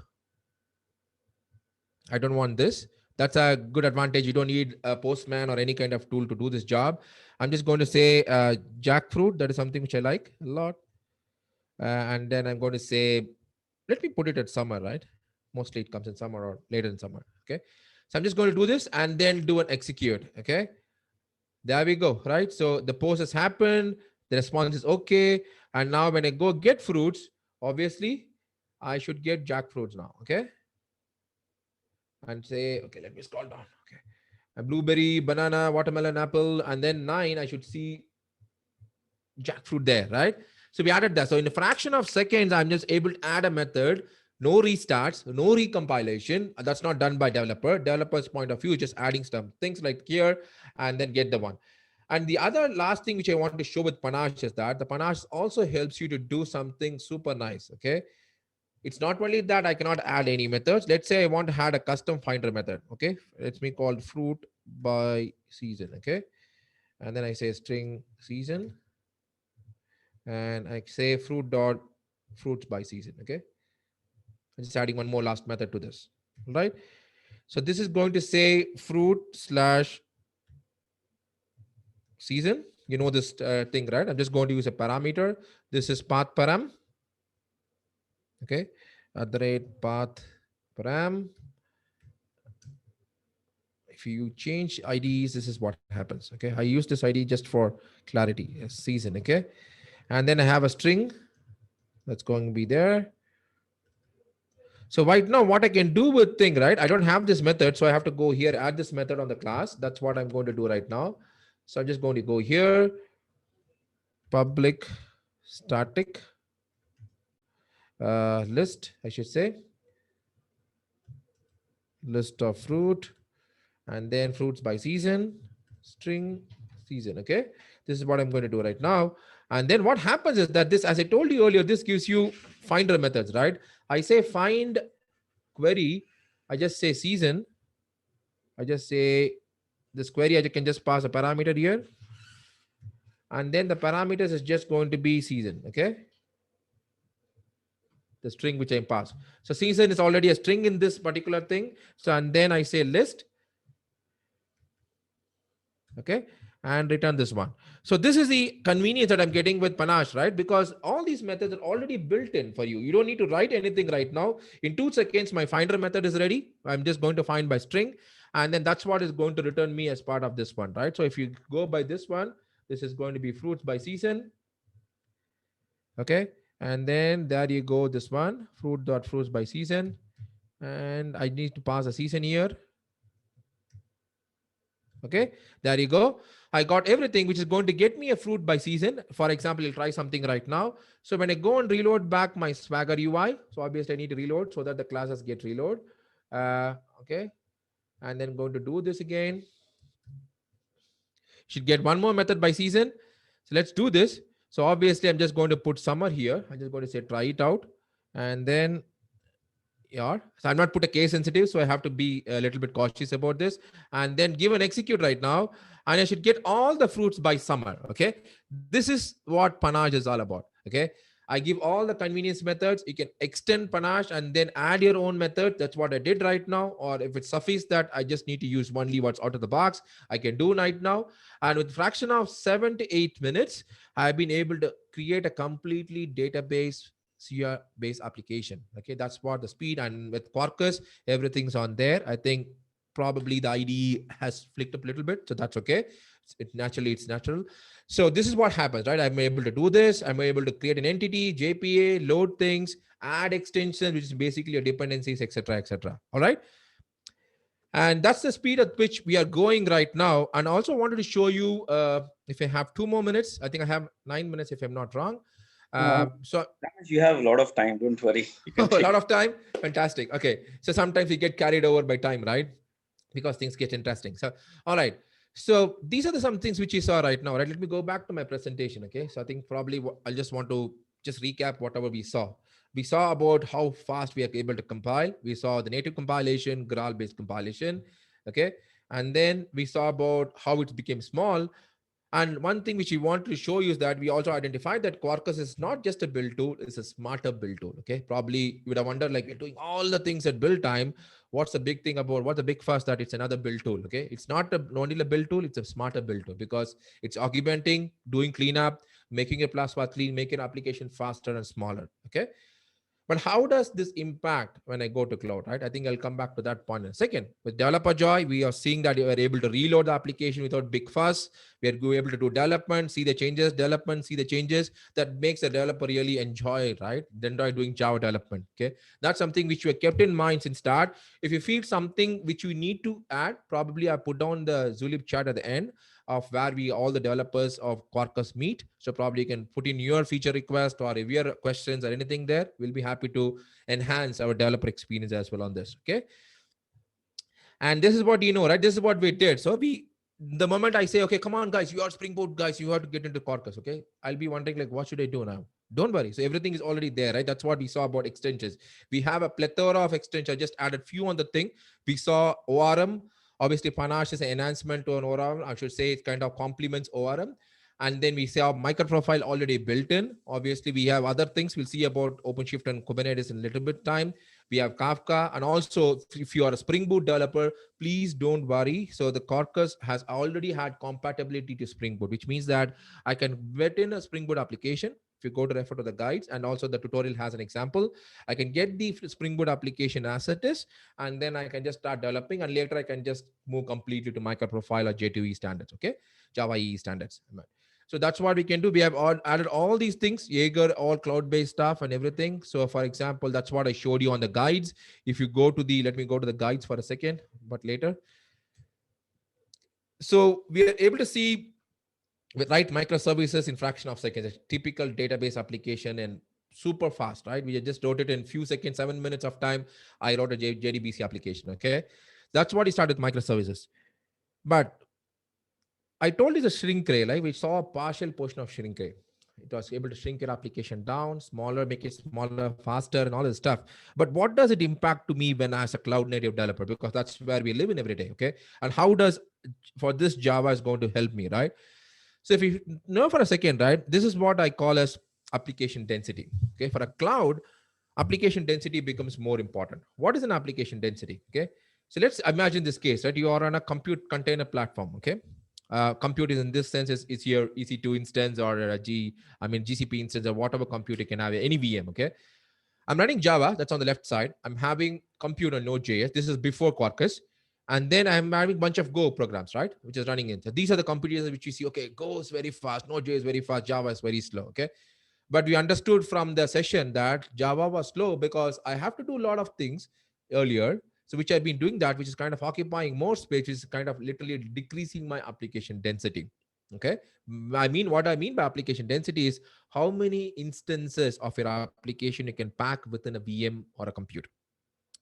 I don't want this. That's a good advantage. You don't need a postman or any kind of tool to do this job. I'm just going to say jackfruit. That is something which I like a lot. And then I'm going to say, let me put it at summer, right? Mostly it comes in summer or later in summer. Okay. So I'm just going to do this and then do an execute. Okay. There we go. Right. So the post has happened. The response is okay. And now when I go get fruits, obviously I should get jackfruits now. Okay. And say, okay, let me scroll down. Okay. A blueberry, banana, watermelon, apple, and then 9, I should see jackfruit there, right? So we added that. So in a fraction of seconds, I'm just able to add a method, no restarts, no recompilation. That's not done by developer. Developer's point of view, just adding stuff, things like here, and then get the one. And the other last thing which I want to show with Panache is that the Panache also helps you to do something super nice, okay? It's not only that I cannot add any methods. Let's say I want to add a custom finder method. Okay. Let's make called fruit by season. Okay. And then I say string season. And I say fruit dot fruits by season. Okay. I'm just adding one more last method to this. Right. So this is going to say fruit slash season. You know this thing, right? I'm just going to use a parameter. This is path param. Okay. At the rate path param. If you change IDs, this is what happens. Okay. I use this ID just for clarity, season. Okay. And then I have a string that's going to be there. So right now what I can do with thing, right? I don't have this method. So I have to go here, add this method on the class. That's what I'm going to do right now. So I'm just going to go here, public static list, I should say, list of fruit, and then fruits by season, string season. Okay. This is what I'm going to do right now. And then what happens is that this, as I told you earlier, this gives you finder methods, right? I say find query. I just say season. I just say this query, I can just pass a parameter here. And then the parameters is just going to be season. Okay. The string which I pass. So season is already a string in this particular thing. So, and then I say list. Okay. And return this one. So this is the convenience that I'm getting with Panache, right? Because all these methods are already built in for you. You don't need to write anything right now. In 2 seconds, my finder method is ready. I'm just going to find by string. And then that's what is going to return me as part of this one, right? So if you go by this one, this is going to be fruits by season. Okay. And then there you go, this one, fruits by season. And I need to pass a season here. Okay, there you go. I got everything which is going to get me a fruit by season. For example, I'll try something right now. So when I go and reload back my Swagger UI, so obviously I need to reload so that the classes get reload. Okay, and then going to do this again. Should get one more method by season. So let's do this. So obviously I'm just going to put summer here. I'm just going to say try it out. And then yeah, so I'm not put a case sensitive, so I have to be a little bit cautious about this. And then give an execute right now, and I should get all the fruits by summer. Okay, this is what Panache is all about. Okay, I give all the convenience methods. You can extend Panache and then add your own method. That's what I did right now. Or if it suffices that I just need to use only what's out of the box, I can do right now. And with fraction of 7 to 8 minutes, I've been able to create a completely database based application. Okay, that's what the speed. And with Quarkus, everything's on there. I think probably the IDE has flicked up a little bit, so that's okay. It's natural. So this is what happens, right? I'm able to do this. I'm able to create an entity, JPA, load things, add extensions, which is basically your dependencies, etc., etc. All right. And that's the speed at which we are going right now. And also wanted to show you, if I have 2 more minutes, I think I have 9 minutes if I'm not wrong. So You have a lot of time. Don't worry. You can a lot of time. Fantastic. Okay. So sometimes we get carried over by time, right? Because things get interesting. So, all right. So these are some things which you saw right now, right? Let me go back to my presentation. Okay. So I think probably I'll just want to just recap whatever we saw. We saw about how fast we are able to compile. We saw the native compilation, Graal based compilation. Okay. And then we saw about how it became small. And one thing which we want to show you is that we also identified that Quarkus is not just a build tool, it's a smarter build tool. Okay. Probably you would have wondered, like, we're doing all the things at build time. What's the big thing about what's the big fuss that it's another build tool? Okay. It's not only a build tool, it's a smarter build tool because it's augmenting, doing cleanup, making a plasma clean, making application faster and smaller. Okay. But how does this impact when I go to cloud, right? I think I'll come back to that point in a second. With Developer Joy, we are seeing that you are able to reload the application without big fuss. We are able to do development, see the changes, development, see the changes. That makes the developer really enjoy, right? Enjoy doing Java development, okay? That's something which we have kept in mind since start. If you feel something which you need to add, probably I put down the Zulip chat at the end of where we all the developers of Quarkus meet. So probably you can put in your feature request or if your questions or anything there, we'll be happy to enhance our developer experience as well on this. Okay. And this is what you know, right? This is what we did. So the moment I say, okay, come on, guys, you are Spring Boot guys, you have to get into Quarkus. Okay. I'll be wondering like, what should I do now? Don't worry. So everything is already there, right? That's what we saw about extensions. We have a plethora of extensions. I just added few on the thing. We saw ORM. Obviously, Panache is an enhancement to an ORM. I should say it kind of complements ORM. And then we see our microprofile already built in. Obviously, we have other things. We'll see about OpenShift and Kubernetes in a little bit time. We have Kafka. And also, if you are a Spring Boot developer, please don't worry. So the Quarkus has already had compatibility to Spring Boot, which means that I can vet in a Spring Boot application. If you go to refer to the guides, and also the tutorial has an example, I can get the Spring Boot application as it is, and then I can just start developing, and later I can just move completely to microprofile or J2E standards, okay? Java EE standards. So that's what we can do. We have added all these things, Jaeger, all cloud-based stuff and everything. So for example, that's what I showed you on the guides. If you go to let me go to the guides for a second, but later. So we are able to see with write microservices in fraction of seconds, a typical database application and super fast, right? We just wrote it in few seconds, 7 minutes of time. I wrote a JDBC application, okay? That's what he started with microservices. But I told you the shrink ray, right? We saw a partial portion of shrink ray. It was able to shrink your application down, smaller, make it smaller, faster, and all this stuff. But what does it impact to me when as a cloud native developer? Because that's where we live in every day, okay? And how does, for this Java is going to help me, right? So if you know for a second, right, this is what I call as application density, okay? For a cloud, application density becomes more important. What is an application density, okay? So let's imagine this case, right? You are on a compute container platform, okay? Compute is in this sense is your EC2 instance or a GCP instance or whatever compute you can have, any VM, okay? I'm running Java, that's on the left side. I'm having compute on Node.js. This is before Quarkus. And then I'm having a bunch of Go programs, right? Which is running in. So these are the computers which you see, okay, Go is very fast, Node.js is very fast, Java is very slow, okay? But we understood from the session that Java was slow because I have to do a lot of things earlier. So which I've been doing that, which is kind of occupying more space, which is kind of literally decreasing my application density. Okay. What I mean by application density is how many instances of your application you can pack within a VM or a compute.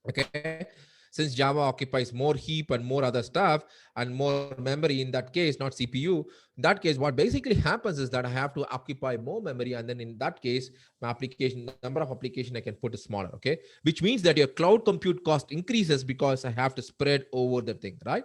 Okay. Since Java occupies more heap and more other stuff and more memory in that case, not CPU, in that case, what basically happens is that I have to occupy more memory. And then in that case, my application, number of application I can put is smaller. Okay. Which means that your cloud compute cost increases because I have to spread over the thing, right?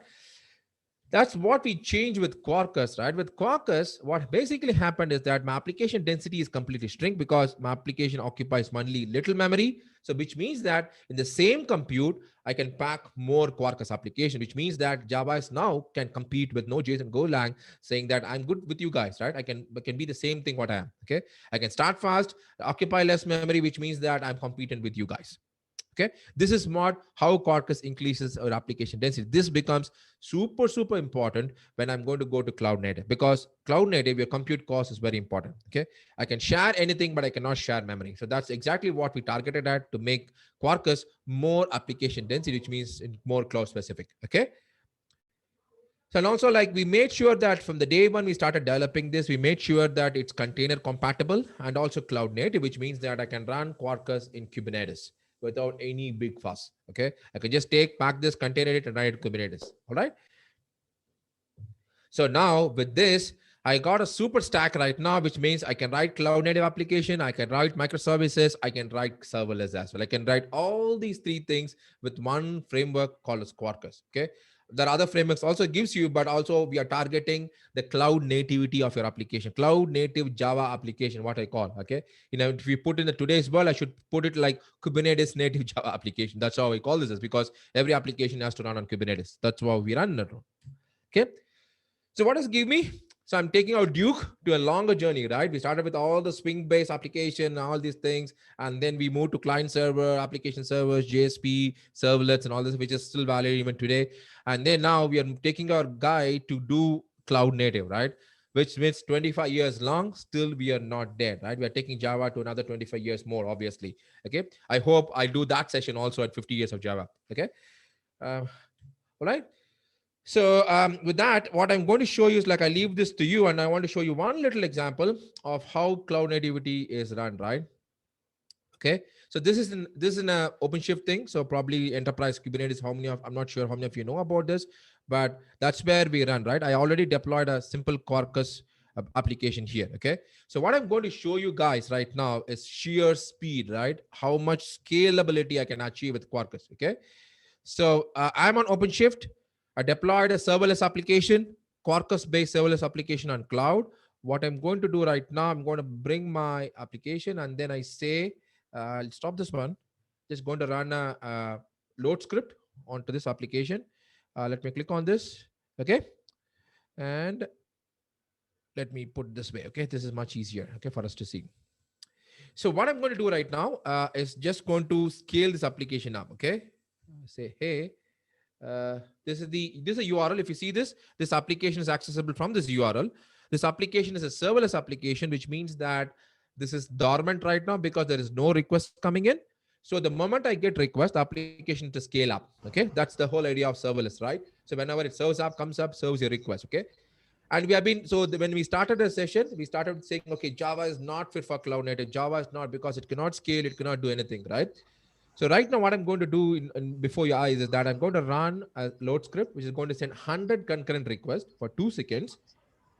That's what we changed with Quarkus, right? With Quarkus, what basically happened is that my application density is completely shrink because my application occupies only little memory. So which means that in the same compute, I can pack more Quarkus application, which means that Java is now can compete with Node.js and Golang, saying that I'm good with you guys, right? I can be the same thing what I am, okay? I can start fast, occupy less memory, which means that I'm competing with you guys. Okay, this is how Quarkus increases our application density. This becomes super important when I'm going to go to cloud native, because cloud native, your compute cost is very important. Okay, I can share anything, but I cannot share memory. So that's exactly what we targeted at to make Quarkus more application density, which means more cloud specific. Okay. So, and also like we made sure that from the day one we started developing this, we made sure that it's container compatible and also cloud native, which means that I can run Quarkus in Kubernetes without any big fuss. Okay. I can just pack this, container it, and run it in Kubernetes. All right. So now with this, I got a super stack right now, which means I can write cloud native application, I can write microservices, I can write serverless as well. I can write all these three things with one framework called as Quarkus. Okay. There are other frameworks also gives you, but also we are targeting the cloud nativity of your application, cloud native Java application, what I call. Okay. If you put in the today's world, I should put it like Kubernetes native Java application. That's how I call this, is because every application has to run on Kubernetes. That's why we run it. Okay. So what does it give me? So I'm taking our Duke to a longer journey, right? We started with all the Swing-based application, all these things, and then we moved to client server, application servers, JSP, servlets, and all this, which is still valid even today. And then now we are taking our guy to do cloud native, right? Which means 25 years long, still we are not dead, right? We are taking Java to another 25 years more, obviously. Okay. I hope I do that session also at 50 years of Java. Okay. All right. So with that, what I'm going to show you is like I leave this to you, and I want to show you one little example of how cloud nativity is run, right? Okay, so this is an OpenShift thing. So probably enterprise Kubernetes. I'm not sure how many of you know about this, but that's where we run, right? I already deployed a simple Quarkus application here. Okay, so what I'm going to show you guys right now is sheer speed, right? How much scalability I can achieve with Quarkus. Okay, so I'm on OpenShift. I deployed a serverless application, Quarkus-based serverless application on cloud. What I'm going to do right now, I'm going to bring my application, and then I say, I'll stop this one. Just going to run a load script onto this application. Let me click on this. Okay. And let me put it this way. Okay. This is much easier. Okay. For us to see. So what I'm going to do right now is just going to scale this application up. Okay. Say, hey, this is a URL. If you see this application is accessible from this URL. This application is a serverless application, which means that this is dormant right now because there is no request coming in. So the moment I get request, the application to scale up. Okay, that's the whole idea of serverless, right? So whenever it serves up, comes up, serves your request. Okay. And we have been, when we started a session, we started saying, okay, Java is not fit for cloud native. Java is not, because it cannot scale, it cannot do anything, right? So right now, what I'm going to do before your eyes is that I'm going to run a load script, which is going to send 100 concurrent requests for 2 seconds.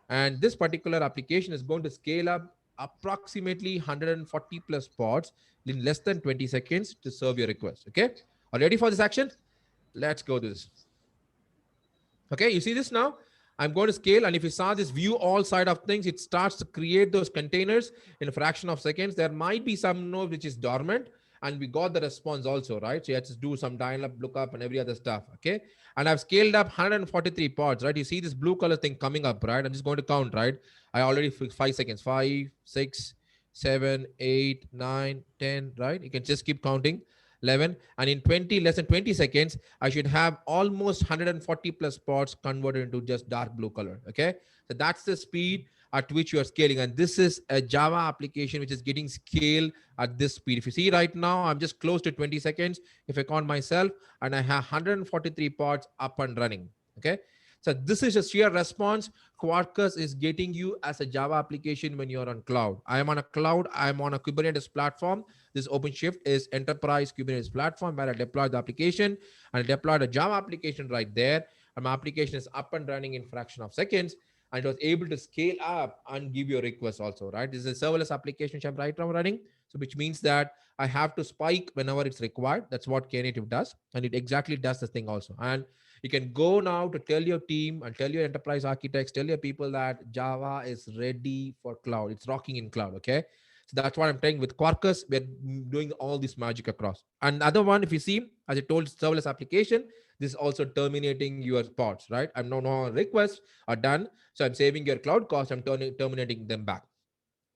And this particular application is going to scale up approximately 140 plus pods in less than 20 seconds to serve your request. Okay. Are you ready for this action? Let's go to this. Okay. You see this now? I'm going to scale. And if you saw this view all side of things, it starts to create those containers in a fraction of seconds. There might be some node which is dormant, and we got the response also, right? So you have to do some dial up, lookup, and every other stuff. Okay. And I've scaled up 143 pods, right? You see this blue color thing coming up, right? I'm just going to count, right? I already fixed 5 seconds, 5, 6, 7, 8, 9, 10, right? You can just keep counting. 11, and in less than 20 seconds, I should have almost 140 plus pods converted into just dark blue color. Okay. So that's the speed at which you are scaling. And this is a Java application which is getting scaled at this speed. If you see right now, I'm just close to 20 seconds. If I count myself, and I have 143 pods up and running. Okay. So this is a sheer response Quarkus is getting you as a Java application when you're on cloud. I am on a cloud. I'm on a Kubernetes platform. This OpenShift is enterprise Kubernetes platform where I deployed the application, and I deployed a Java application right there. And my application is up and running in fraction of seconds. And it was able to scale up and give you a request also, right? This is a serverless application which I'm right now running. So which means that I have to spike whenever it's required. That's what Knative does. And it exactly does this thing also. And you can go now to tell your team and tell your enterprise architects, tell your people that Java is ready for cloud. It's rocking in cloud. Okay. So that's what I'm saying with Quarkus. We're doing all this magic across. And the other one, if you see, as I told, serverless application, this is also terminating your pods, right? I'm no requests are done. So I'm saving your cloud cost. I'm terminating them back.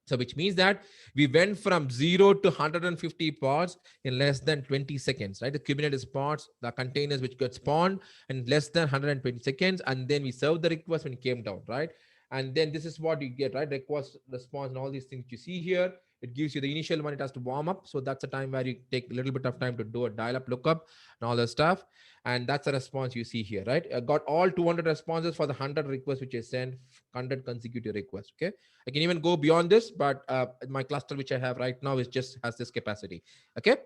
So which means that we went from 0 to 150 pods in less than 20 seconds, right? The Kubernetes pods, the containers which got spawned in less than 120 seconds. And then we served the request when it came down, right? And then this is what you get, right? Request, response, and all these things you see here. It gives you the initial one, it has to warm up. So that's the time where you take a little bit of time to do a dial-up lookup and all that stuff. And that's the response you see here, right? I got all 200 responses for the 100 requests which I sent, 100 consecutive requests, okay? I can even go beyond this, but my cluster which I have right now is just has this capacity, okay?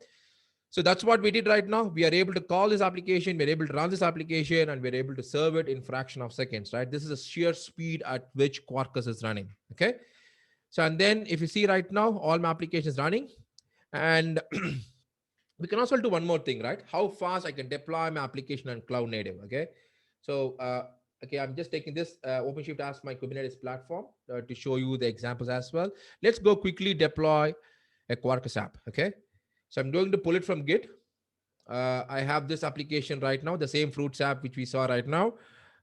So that's what we did right now. We are able to call this application, we're able to run this application, and we're able to serve it in fraction of seconds, right? This is a sheer speed at which Quarkus is running, okay? So, and then if you see right now, all my applications running, and we can also do one more thing, right? How fast I can deploy my application on cloud native, okay? So, okay, I'm just taking this OpenShift as my Kubernetes platform to show you the examples as well. Let's go quickly deploy a Quarkus app, okay? So I'm going to pull it from Git. I have this application right now, the same Fruits app which we saw right now.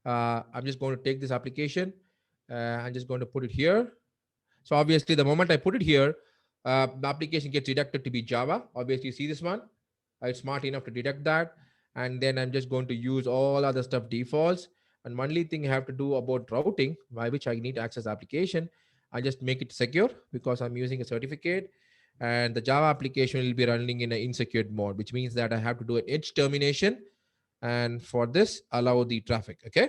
I'm just going to take this application. I'm just going to put it here. So obviously, the moment I put it here, the application gets detected to be Java. Obviously, you see this one. It's smart enough to detect that. And then I'm just going to use all other stuff defaults. And only thing I have to do about routing, by which I need to access the application, I just make it secure because I'm using a certificate. And the Java application will be running in an insecure mode, which means that I have to do an edge termination. And for this, allow the traffic, okay?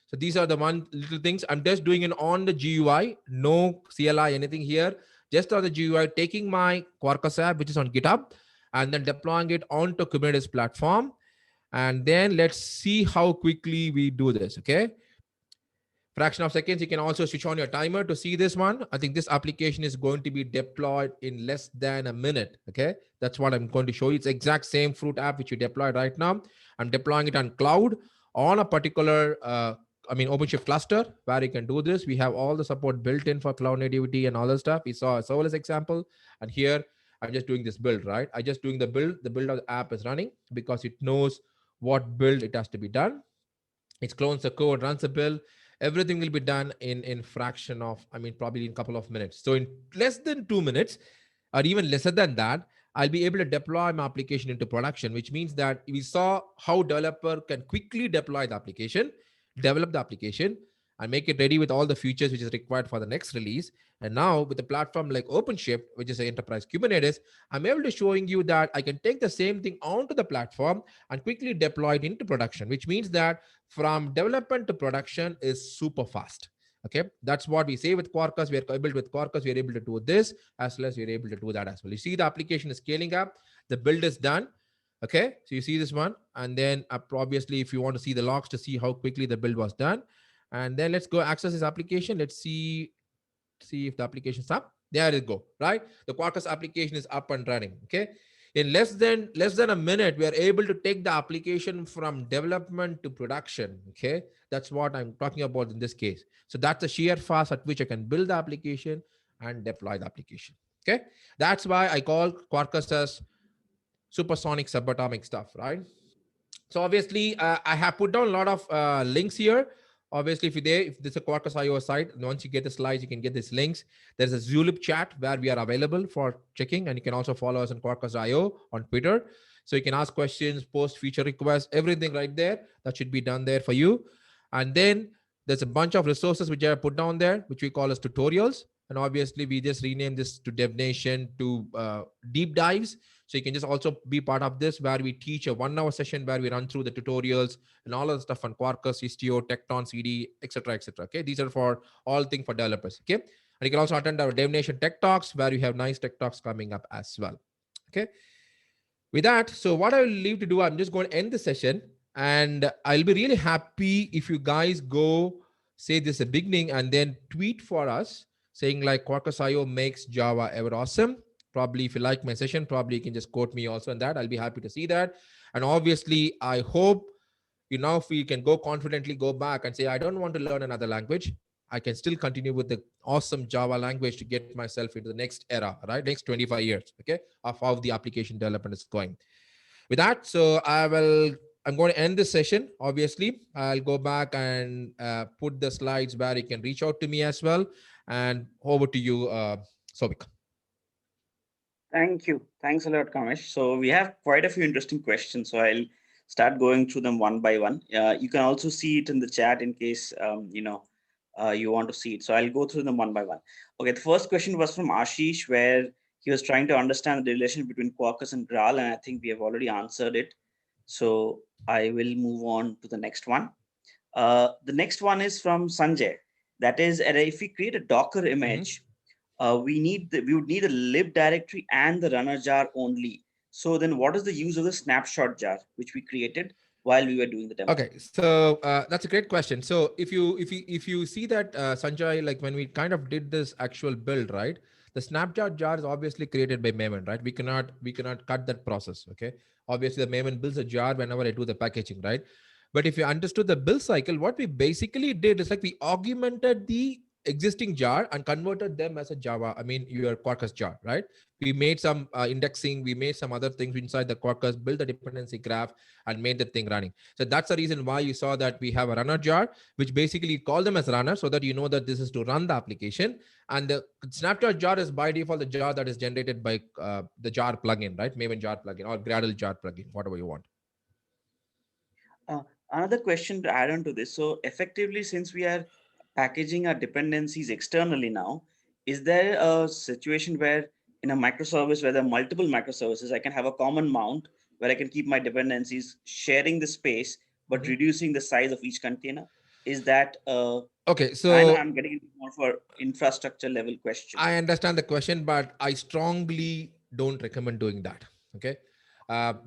So these are the one little things. I'm just doing it on the GUI, no CLI, anything here. Just on the GUI, taking my Quarkus app, which is on GitHub, and then deploying it onto Kubernetes platform. And then let's see how quickly we do this, okay? Fraction of seconds, you can also switch on your timer to see this one. I think this application is going to be deployed in less than a minute, okay? That's what I'm going to show you. It's exact same Fruit app which you deployed right now. I'm deploying it on cloud on a particular, OpenShift cluster where you can do this. We have all the support built in for cloud nativity and all that stuff. We saw a serverless example, and here I'm just doing this build, right? I just doing the build of the app is running because it knows what build it has to be done. It clones the code, runs the build. Everything will be done in fraction of, probably in a couple of minutes. So in less than 2 minutes, or even lesser than that, I'll be able to deploy my application into production, which means that we saw how developer can quickly deploy the application, develop the application, and make it ready with all the features which is required for the next release. And now with a platform like OpenShift, which is an enterprise Kubernetes, I'm able to showing you that I can take the same thing onto the platform and quickly deploy it into production, which means that from development to production is super fast. Okay, that's what we say with Quarkus. We are able with Quarkus, we are able to do this as well as we are able to do that as well. You see the application is scaling up, the build is done. Okay, so you see this one, and then obviously if you want to see the logs to see how quickly the build was done, and then let's go access this application. Let's see if the application is up. There it go, right? The Quarkus application is up and running. Okay, in less than a minute, we are able to take the application from development to production. Okay, that's what I'm talking about in this case. So that's the sheer fast at which I can build the application and deploy the application. Okay, that's why I call Quarkus as supersonic subatomic stuff, right? So obviously, I have put down a lot of links here. Obviously, if this is a Quarkus IO site, once you get the slides, you can get these links. There's a Zulip chat where we are available for checking, and you can also follow us on Quarkus IO on Twitter. So you can ask questions, post feature requests, everything right there. That should be done there for you. And then there's a bunch of resources which I put down there, which we call as tutorials. And obviously, we just renamed this to DevNation to deep dives. So you can just also be part of this, where we teach a 1 hour session where we run through the tutorials and all of the stuff on Quarkus, Istio, Tecton, CD, etc., etc. Okay, these are for all things for developers. Okay, and you can also attend our DevNation Tech Talks, where we have nice tech talks coming up as well. Okay, with that, so what I will leave to do, I'm just going to end the session, and I'll be really happy if you guys go say this at the beginning and then tweet for us saying like Quarkus IO makes Java ever awesome. Probably if you like my session, probably you can just quote me also on that. I'll be happy to see that. And obviously, I hope if we can go confidently go back and say, I don't want to learn another language. I can still continue with the awesome Java language to get myself into the next era, right? Next 25 years, okay, of how the application development is going. With that, so I'm going to end this session. Obviously, I'll go back and put the slides where you can reach out to me as well. And over to you, Sobik. Thank you. Thanks a lot, Kamesh. So we have quite a few interesting questions. So I'll start going through them one by one. You can also see it in the chat in case, you want to see it. So I'll go through them one by one. Okay, the first question was from Ashish, where he was trying to understand the relation between Quarkus and Graal, and I think we have already answered it. So I will move on to the next one. The next one is from Sanjay. That is, if we create a Docker image, we would need a lib directory and the runner jar only. So then what is the use of the snapshot jar, which we created while we were doing the demo? Okay, so that's a great question. So if you see that Sanjay, like when we kind of did this actual build, right? The snapshot jar is obviously created by Maven, right? We cannot cut that process. Okay, obviously the Maven builds a jar whenever I do the packaging, right? But if you understood the build cycle, what we basically did is like we augmented the existing jar and converted them as a Java. I mean, your Quarkus jar, right? We made some indexing, we made some other things inside the Quarkus, built the dependency graph, and made the thing running. So that's the reason why you saw that we have a runner jar, which basically call them as runner so that you know that this is to run the application. And the snapshot jar is by default the jar that is generated by the jar plugin, right? Maven jar plugin or Gradle jar plugin, whatever you want. Another question to add on to this. So effectively, since we are packaging our dependencies externally now, is there a situation where in a microservice where there are multiple microservices, I can have a common mount where I can keep my dependencies sharing the space, but reducing the size of each container? Is that okay? So I know I'm getting into more for infrastructure level question. I understand the question, but I strongly don't recommend doing that. Okay.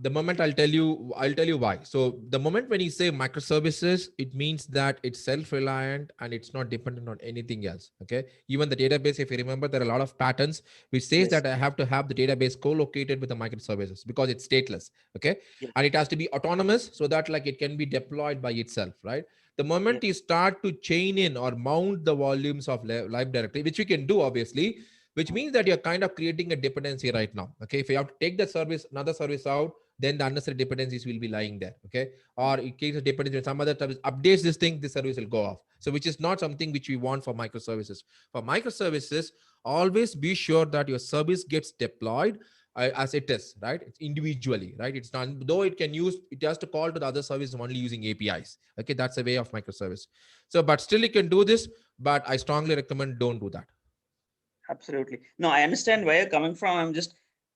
The moment I'll tell you why. So the moment when you say microservices, it means that it's self-reliant and it's not dependent on anything else. Okay. Even the database, if you remember, there are a lot of patterns which says that I have to have the database co-located with the microservices because it's stateless. Okay. And it has to be autonomous so that like it can be deployed by itself, right? The moment you start to chain in or mount the volumes of live directory, which we can do obviously, which means that you're kind of creating a dependency right now. Okay. If you have to take the service, another service out, then the unnecessary dependencies will be lying there. Okay. Or in case of dependency, some other service updates this thing, this service will go off. So which is not something which we want for microservices. For microservices, always be sure that your service gets deployed as it is, right? It's individually, right? It's not, though it has to call to the other service only using APIs. Okay. That's a way of microservice. So, but still you can do this, but I strongly recommend don't do that. Absolutely. No, I understand where you're coming from.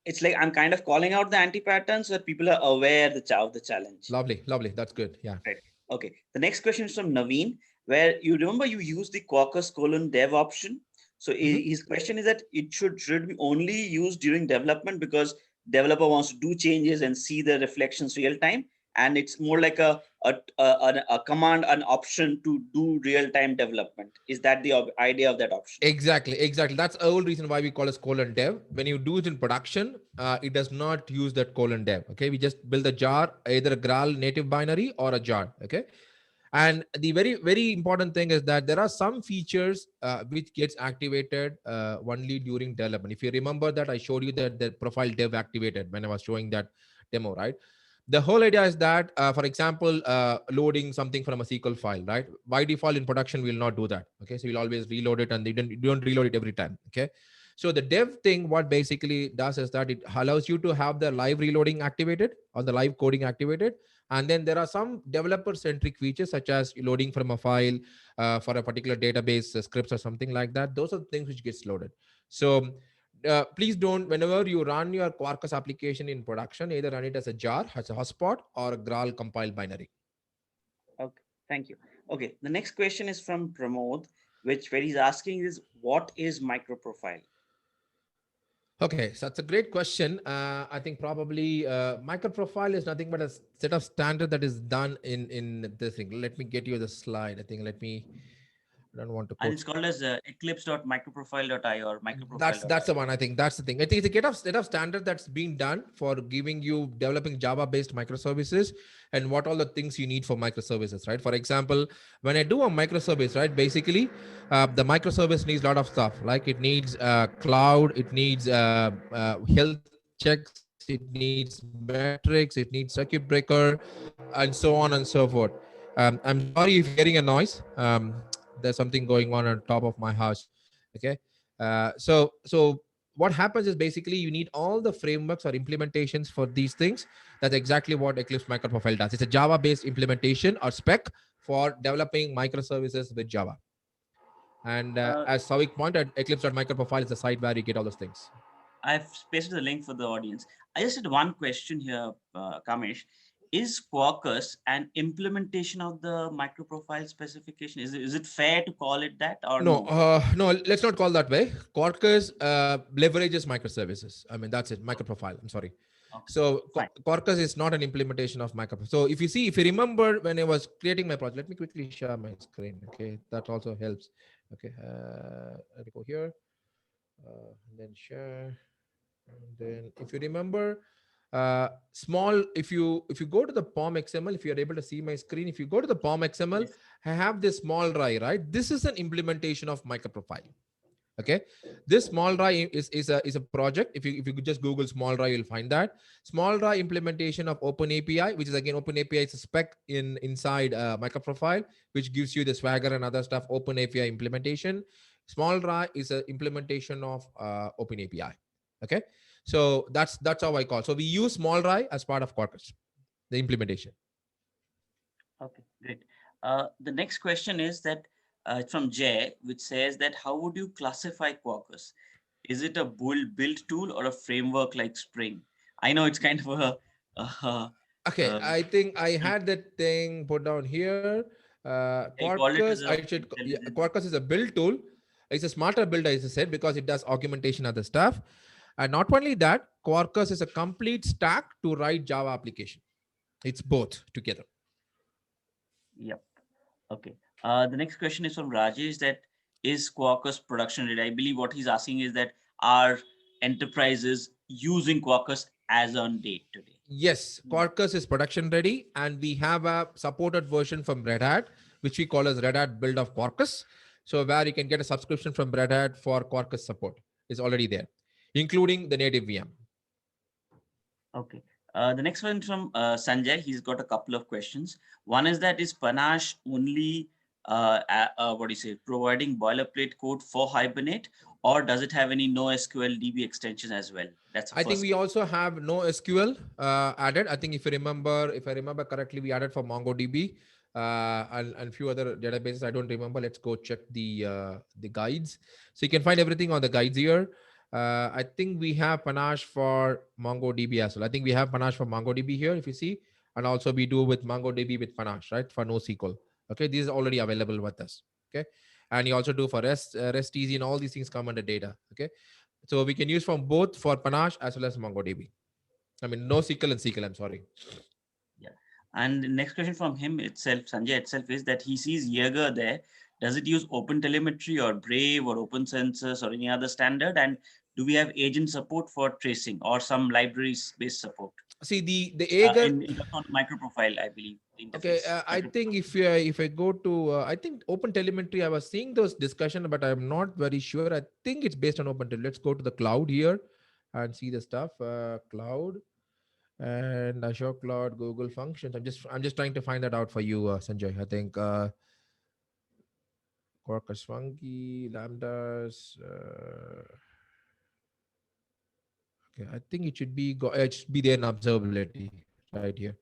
It's like I'm kind of calling out the anti-pattern so that people are aware of the challenge. Lovely. That's good. Yeah. Right. Okay. The next question is from Naveen, where you remember you used the Quarkus :dev option. So his question is that it should be only used during development because developer wants to do changes and see the reflections real time. And it's more like a command, an option to do real-time development. Is that the idea of that option? Exactly. That's the whole reason why we call it :dev. When you do it in production, it does not use that :dev. Okay, we just build a jar, either a Graal native binary or a jar. Okay, and the very, very important thing is that there are some features which gets activated only during development. If you remember that I showed you that the profile dev activated when I was showing that demo, right? The whole idea is that, for example, loading something from a SQL file, right? By default in production, we will not do that. Okay, so we'll always reload it and you don't reload it every time. Okay, so the dev thing, what basically does is that it allows you to have the live reloading activated or the live coding activated. And then there are some developer centric features such as loading from a file for a particular database scripts or something like that. Those are the things which gets loaded. So please don't, whenever you run your Quarkus application in production, either run it as a jar, as a hotspot, or a Graal compiled binary. Okay, thank you. Okay, the next question is from Pramod, where he's asking is, what is microprofile? Okay, so that's a great question. I think probably microprofile is nothing but a set of standard that is done in this thing. Let me get you the slide. I don't want to quote. And it's called as eclipse.microprofile.io or microprofile. That's the one. I think that's the thing. I think it's a set of standard that's being done for giving you developing Java-based microservices and what all the things you need for microservices, right? For example, when I do a microservice, right, basically the microservice needs a lot of stuff. Like it needs cloud, it needs health checks, it needs metrics, it needs circuit breaker, and so on and so forth. I'm sorry if you're hearing a noise. There's something going on top of my house. Okay. So what happens is basically you need all the frameworks or implementations for these things. That's exactly what Eclipse Microprofile does. It's a Java based implementation or spec for developing microservices with Java. And as Savik pointed, eclipse.microprofile is the site where you get all those things. I've pasted the link for the audience. I just had one question here, Kamesh. Is Quarkus an implementation of the microprofile specification? Is it fair to call it that or No, no? no, let's not call that way. Quarkus leverages microservices. I mean, that's it, microprofile. I'm sorry. Okay, So fine. Quarkus is not an implementation of microprofile. So if you remember when I was creating my project, let me quickly share my screen. Okay, that also helps. Okay, let me go here, then share. And then if you remember, small, if you go to the POM XML, if you're able to see my screen, if you go to the POM XML, Yes. I have this small RAI, right? This is an implementation of microprofile. Okay, this small RAI is a project. If you could just Google small RAI, you'll find that small RAI implementation of Open API, which is again Open API is a spec inside microprofile, which gives you the Swagger and other stuff. Open API implementation. Small RAI is an implementation of Open API. Okay, so that's how I call. So we use small RAI as part of Quarkus, the implementation. Okay, great. The next question is that it's from Jay, which says that how would you classify Quarkus? Is it a build tool or a framework like Spring? I know it's kind of a Okay, I think I had that thing put down here. Quarkus, Quarkus is a build tool. It's a smarter build, as I said, because it does augmentation other stuff. And not only that, Quarkus is a complete stack to write Java application. It's both together. Yep. Okay. The next question is from Rajesh, that is Quarkus production ready? I believe what he's asking is that are enterprises using Quarkus as on date today? Yes, Quarkus is production ready, and we have a supported version from Red Hat, which we call as Red Hat build of Quarkus. So where you can get a subscription from Red Hat for Quarkus support is already there, including the native VM. Okay. The next one from Sanjay. He's got a couple of questions. One is that is Panache only providing boilerplate code for Hibernate, or does it have any NoSQL DB extension as well? That's I think we also have NoSQL added. I think if I remember correctly, we added for MongoDB and few other databases. I don't remember. Let's go check the guides. So you can find everything on the guides here. I think we have Panache for MongoDB as well. I think we have Panache for MongoDB here, if you see, and also we do with MongoDB with Panache, right, for NoSQL. Okay, this is already available with us. Okay, and you also do for REST easy, and all these things come under data. Okay, so we can use from both for Panache as well as MongoDB. I mean, NoSQL and SQL. I'm sorry. Yeah, and the next question from him itself, Sanjay itself, is that he sees Jaeger there. Does it use OpenTelemetry or Brave or OpenCensus or any other standard? And do we have agent support for tracing or some libraries-based support? See the Jaeger in microprofile, I believe. Okay, I think if I go to I think OpenTelemetry, I was seeing those discussion, but I'm not very sure. I think it's based on OpenTelemetry. Let's go to the cloud here and see the stuff. Cloud and Azure Cloud, Google Functions. I'm just trying to find that out for you, Sanjay. I think Quarkus Funky, Lambdas. Okay, I think it should be there in observability right here.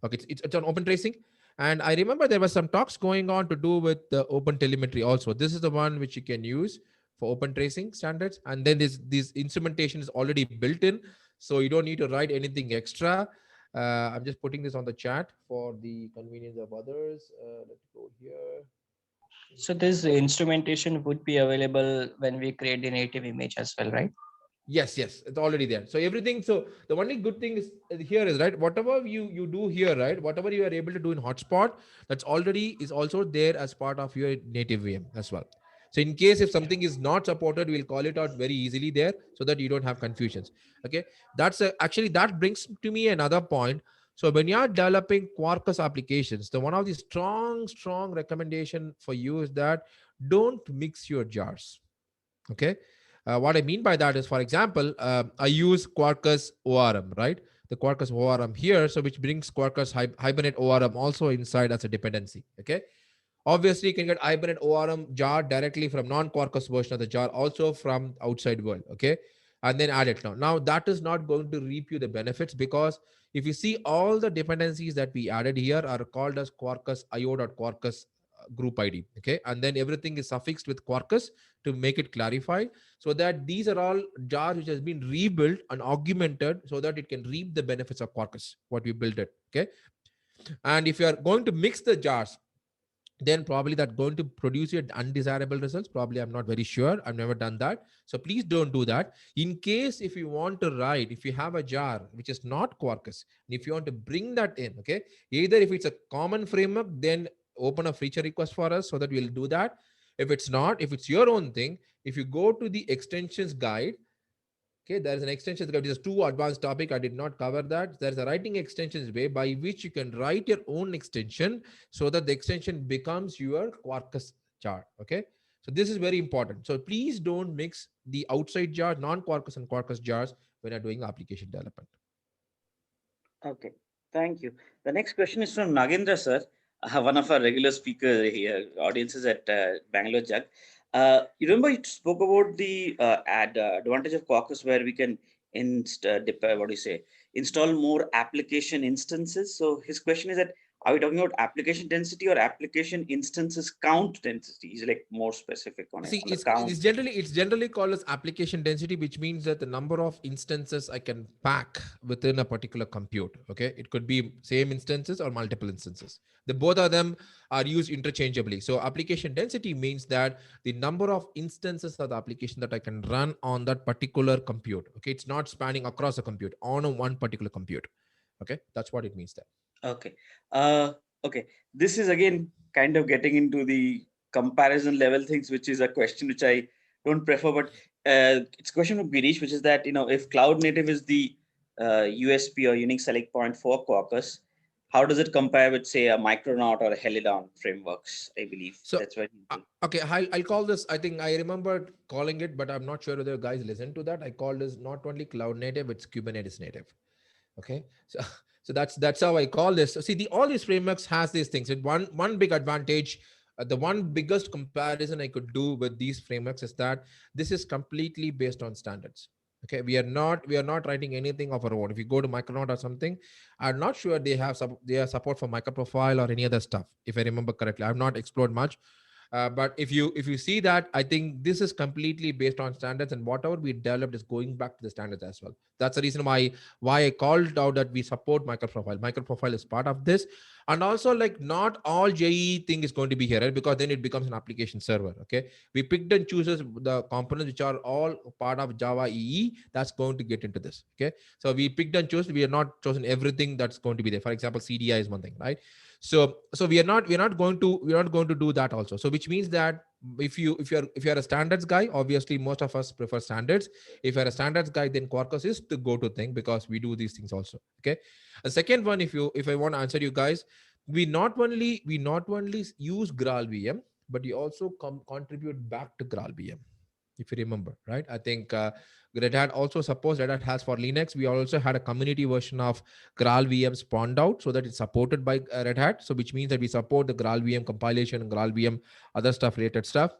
Okay, it's on open tracing. And I remember there was some talks going on to do with the OpenTelemetry also. This is the one which you can use for open tracing standards. And then this instrumentation is already built in. So you don't need to write anything extra. I'm just putting this on the chat for the convenience of others. Let's go here. So this instrumentation would be available when we create the native image as well, right? Yes, it's already there. So everything. So the only good thing is here is right. Whatever you do here, right? Whatever you are able to do in hotspot, that's already is also there as part of your native VM as well. So in case if something is not supported, we'll call it out very easily there so that you don't have confusions. Okay, actually that brings to me another point. So when you are developing Quarkus applications, the one of the strong recommendation for you is that don't mix your jars. Okay. What I mean by that is, for example, I use Quarkus ORM, right? The Quarkus ORM here, so which brings Quarkus Hibernate ORM also inside as a dependency. Okay. Obviously, you can get Hibernate ORM jar directly from non-Quarkus version of the jar, also from outside world. Okay. And then add it now. Now that is not going to reap you the benefits, because if you see all the dependencies that we added here are called as Quarkus io.quarkus group ID. Okay, and then everything is suffixed with Quarkus to make it clarified, so that these are all jars which has been rebuilt and augmented so that it can reap the benefits of Quarkus, what we built it. Okay, and if you are going to mix the jars, then probably that going to produce you undesirable results. Probably, I'm not very sure. I've never done that. So please don't do that. In case if you want to write, if you have a jar which is not Quarkus, and if you want to bring that in, okay, either if it's a common framework, then open a feature request for us so that we'll do that. If it's not, if it's your own thing, if you go to the extensions guide, okay, there is an extension guide. It is too advanced topic. I did not cover that. There's a writing extensions way by which you can write your own extension so that the extension becomes your Quarkus jar. Okay. So this is very important. So please don't mix the outside jar, non-Quarkus and Quarkus jars when you're doing application development. Okay, thank you. The next question is from Nagendra sir, one of our regular speaker here, audiences at Bangalore Jag. You remember you spoke about the advantage of Caucus where we can install more application instances. So his question is that, are we talking about application density or application instances count density? Is like more specific on it. See, on count. it's generally called as application density, which means that the number of instances I can pack within a particular compute. Okay, it could be same instances or multiple instances. The both of them are used interchangeably. So application density means that the number of instances of the application that I can run on that particular compute. Okay, it's not spanning across a compute on a one particular compute. Okay, that's what it means there. Okay. Okay. This is again kind of getting into the comparison level things, which is a question which I don't prefer, but it's a question from Girish, which is that, if cloud native is the USP or unique selling point for Caucus, how does it compare with, say, a Micronaut or a Helidon frameworks? I believe so. That's what. Okay, I'll call this. I think I remember calling it, but I'm not sure whether you guys listen to that. I called this not only cloud native, it's Kubernetes native. Okay, so that's how I call this. So see, all these frameworks has these things. And one big advantage, the one biggest comparison I could do with these frameworks is that this is completely based on standards. Okay, we are not writing anything of our own. If you go to Micronaut or something, I'm not sure they have support for microprofile or any other stuff. If I remember correctly, I've not explored much. But if you see that, I think this is completely based on standards, and whatever we developed is going back to the standards as well. That's the reason why I called out that we support microprofile. Microprofile is part of this, and also like not all JE thing is going to be here, right? Because then it becomes an application server. Okay, we picked and chooses the components which are all part of Java EE that's going to get into this. Okay, so we picked and chose. We are not chosen everything that's going to be there. For example, CDI is one thing, right? So we are not going to do that also. So which means that if you're a standards guy, obviously most of us prefer standards. If you're a standards guy, then Quarkus is the go-to thing because we do these things also. Okay. The second one, if I want to answer you guys, we not only use Graal VM, but we also contribute back to Graal VM. If you remember, right? I think Red Hat also supports, Red Hat has for Linux. We also had a community version of Graal VM spawned out so that it's supported by Red Hat. So which means that we support the Graal VM compilation and Graal VM other stuff related stuff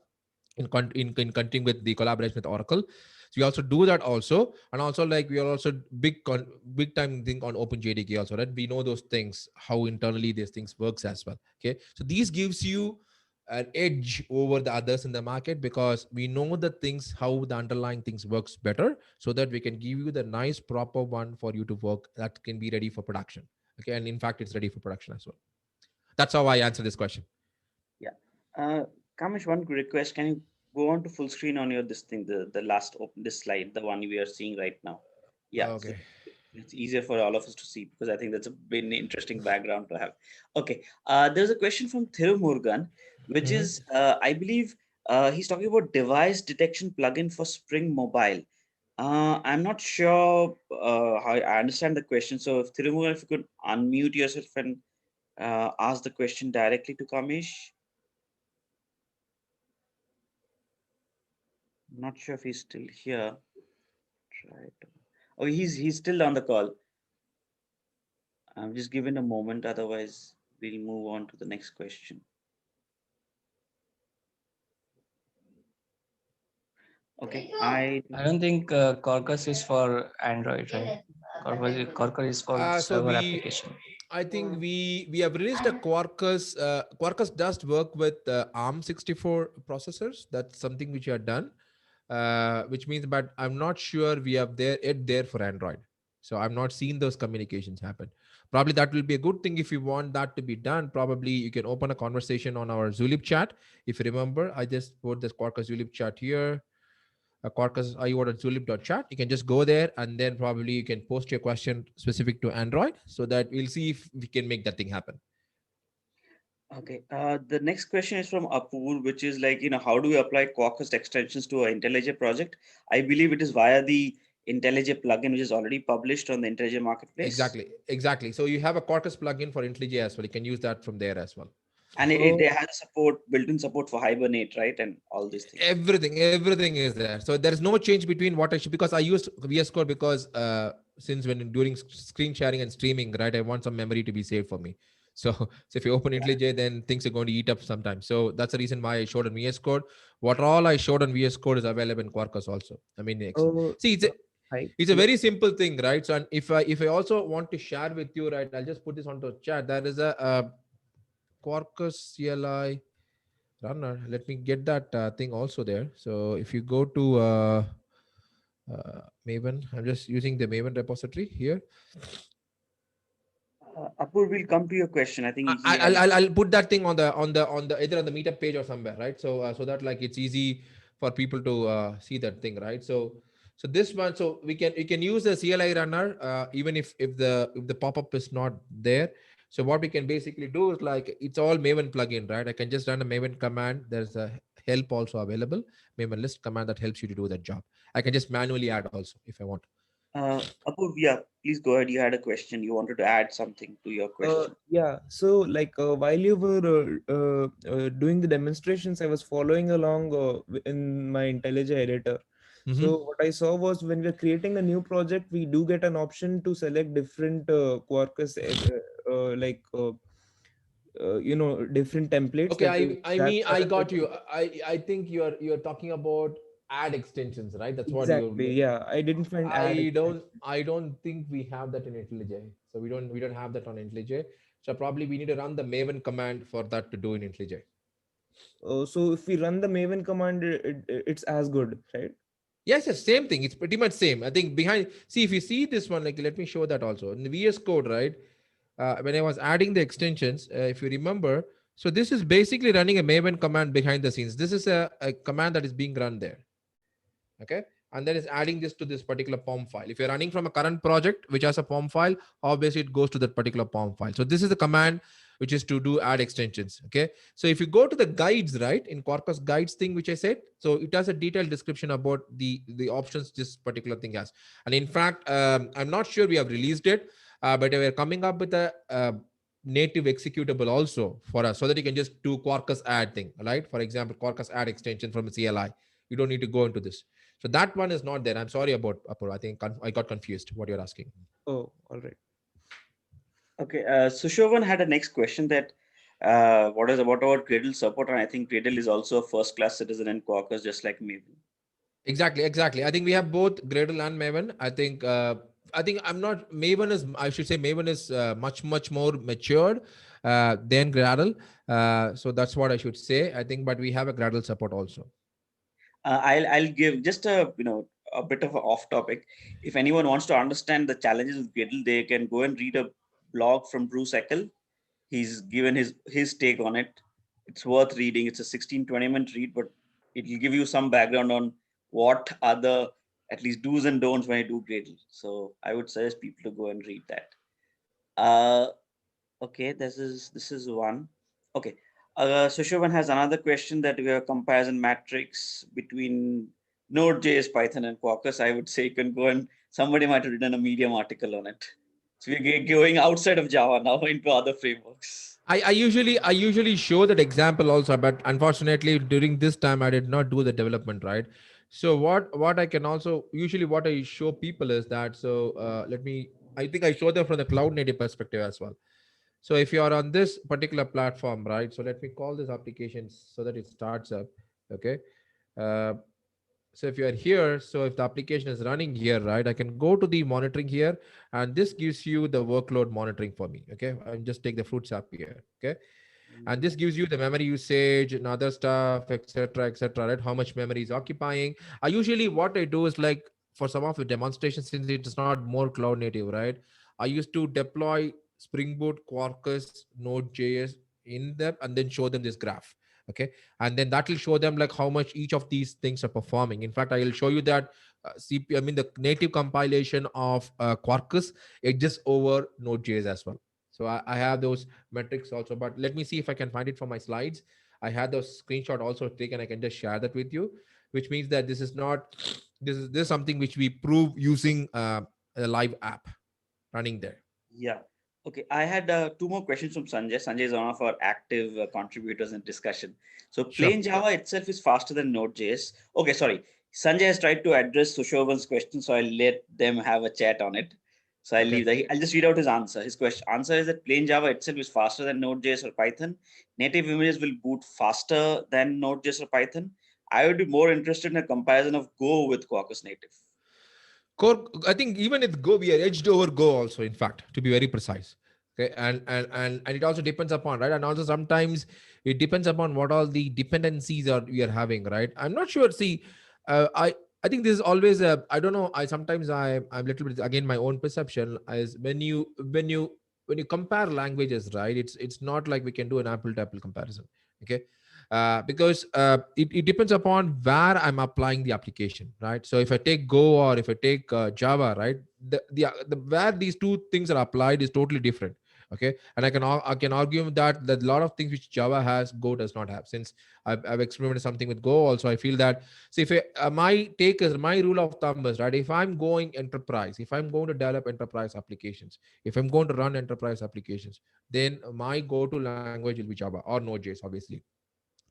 in continuing with the collaboration with Oracle. So we also do that also. And also like we are also big time thing on OpenJDK also, right? We know those things, how internally these things works as well. Okay. So these gives you an edge over the others in the market because we know the things, how the underlying things works better, so that we can give you the nice proper one for you to work that can be ready for production. Okay, and in fact it's ready for production as well. That's how I answer this question. Yeah. Kamesh, one request, can you go on to full screen on your this thing, the last open this slide, the one we are seeing right now? Yeah. Okay. So it's easier for all of us to see because I think that's a been interesting background to have. Okay. There's a question from Thirumurgan, which is, I believe he's talking about device detection plugin for Spring Mobile. I'm not sure how I understand the question. So if Thirumurgan, if you could unmute yourself and ask the question directly to Kamesh. I'm not sure if he's still here. Try to... Oh, he's still on the call. I'm just giving a moment, otherwise we'll move on to the next question. Okay, I don't think Quarkus is for Android, right? Quarkus is for So server application. I think we have released a Quarkus. Quarkus does work with ARM64 processors. That's something which we have done, which means, but I'm not sure we have there for Android. So I've not seen those communications happen. Probably that will be a good thing if you want that to be done. Probably you can open a conversation on our Zulip chat. If you remember, I just put this Quarkus Zulip chat here. Quarkus io.zulip.chat. You can just go there and then probably you can post your question specific to Android so that we'll see if we can make that thing happen. Okay. The next question is from Apur, which is like, how do we apply Quarkus extensions to our Intellij project? I believe it is via the Intellij plugin, which is already published on the Intellij marketplace. Exactly. So you have a Quarkus plugin for Intellij as well. You can use that from there as well. And it has built-in support for Hibernate, right? And all these things. Everything is there. So there is no change between what I should, because I used VS Code because since during screen sharing and streaming, right, I want some memory to be saved for me. So if you open Intellij, then things are going to eat up sometimes. So that's the reason why I showed on VS Code. What all I showed on VS Code is available in Quarkus also. I mean, see, it's a very simple thing, right? So and if I also want to share with you, right, I'll just put this onto chat. There is a Quarkus CLI runner. Let me get that thing also there. So if you go to Maven, I'm just using the Maven repository here. Apur will come to your question. I think I'll put that thing on the either on the meetup page or somewhere, right? So so that like it's easy for people to see that thing, right? So this one, so we can use the CLI runner even if the pop-up is not there. So what we can basically do is like it's all Maven plugin, right? I can just run a Maven command. There's a help also available, Maven list command that helps you to do that job. I can just manually add also if I want. Apur, yeah, please go ahead. You had a question. You wanted to add something to your question. Yeah. So like while you were doing the demonstrations, I was following along in my Intellij editor. So what I saw was when we're creating a new project, we do get an option to select different Quarkus, different templates. Okay, I got you. I think you're talking about add extensions, right? That's what exactly. Yeah, I didn't find. I don't think we have that in Intellij. So we don't have that on Intellij. So probably we need to run the Maven command for that to do in Intellij. So if we run the Maven command, it's as good, right? Yes, same thing. It's pretty much same. I think see if you see this one, like let me show that also in the VS Code, right? When I was adding the extensions, if you remember, so this is basically running a Maven command behind the scenes. This is a command that is being run there. Okay. And then it's adding this to this particular POM file. If you're running from a current project, which has a POM file, obviously it goes to that particular POM file. So this is the command which is to do add extensions. Okay. So if you go to the guides, right, in Quarkus guides thing, which I said, so it has a detailed description about the options this particular thing has. And in fact, I'm not sure we have released it, but we're coming up with a native executable also for us so that you can just do Quarkus add thing, right? For example, Quarkus add extension from a CLI. You don't need to go into this. So that one is not there. I'm sorry about Apur. I think I got confused what you're asking. Oh, all right. Okay. Sushovan had a next question that what about Gradle support? And I think Gradle is also a first-class citizen in Quarkus, just like Maven. Exactly. I think we have both Gradle and Maven. I think Maven is much more matured than Gradle. So that's what I should say. I think, but we have a Gradle support also. I'll give just a bit of an off topic. If anyone wants to understand the challenges with Gradle, they can go and read a blog from Bruce Eckel. He's given his take on it. It's worth reading. It's a 16-20 minute read, but it will give you some background on what are the at least do's and don'ts when you do Gradle. So I would suggest people to go and read that. Okay, this is one. Okay. Sushovan has another question that we have a comparison matrix between Node.js, Python, and Quarkus. I would say you can go and somebody might have written a Medium article on it. So we're going outside of Java now into other frameworks. I usually show that example also, but unfortunately during this time I did not do the development, right? So what I can also usually what I show people is that I think I show them from the cloud native perspective as well. So if you are on this particular platform, right? So let me call this application so that it starts up. Okay. So if you are here, so if the application is running here, right, I can go to the monitoring here, and this gives you the workload monitoring for me. Okay, I'll just take the fruits up here. Okay, and this gives you the memory usage and other stuff, etc., right? How much memory is occupying. I usually, what I do is, like, for some of the demonstrations, since it's not more cloud native, right, I used to deploy Spring Boot, Quarkus, Node.js in them, and then show them this graph. Okay, and then that will show them like how much each of these things are performing. In fact, I will show you that I mean, the native compilation of Quarkus exists over Node.js as well. So I have those metrics also, but let me see if I can find it from my slides. I had those screenshot also taken. I can just share that with you, which means that this is not, this is something which we prove using a live app running there. Yeah. Okay. I had two more questions from Sanjay. Sanjay is one of our active contributors in discussion. So plain Java itself is faster than Node.js. Okay, sorry. Sanjay has tried to address Sushovan's question, so I'll let them have a chat on it. So I'll leave that. I'll just read out his answer. His answer is that plain Java itself is faster than Node.js or Python. Native images will boot faster than Node.js or Python. I would be more interested in a comparison of Go with Quarkus native. Core, I think even with Go, we are edged over Go also, in fact, to be very precise. Okay, and it also depends upon, right, and also sometimes it depends upon what all the dependencies are we are having, right. I'm not sure. See, I think this is always a, I don't know. I'm a little bit, again, my own perception is when you compare languages, right? It's not like we can do an apple to apple comparison. Okay, because it depends upon where I'm applying the application, right? So if I take Go or if I take Java, right, the where these two things are applied is totally different. Okay, and I can argue that a lot of things which Java has, Go does not have. Since I've experimented something with Go also, I feel that, see, if my rule of thumb is, right, if I'm going enterprise, if I'm going to develop enterprise applications, if I'm going to run enterprise applications, then my go-to language will be Java or Node.js, obviously,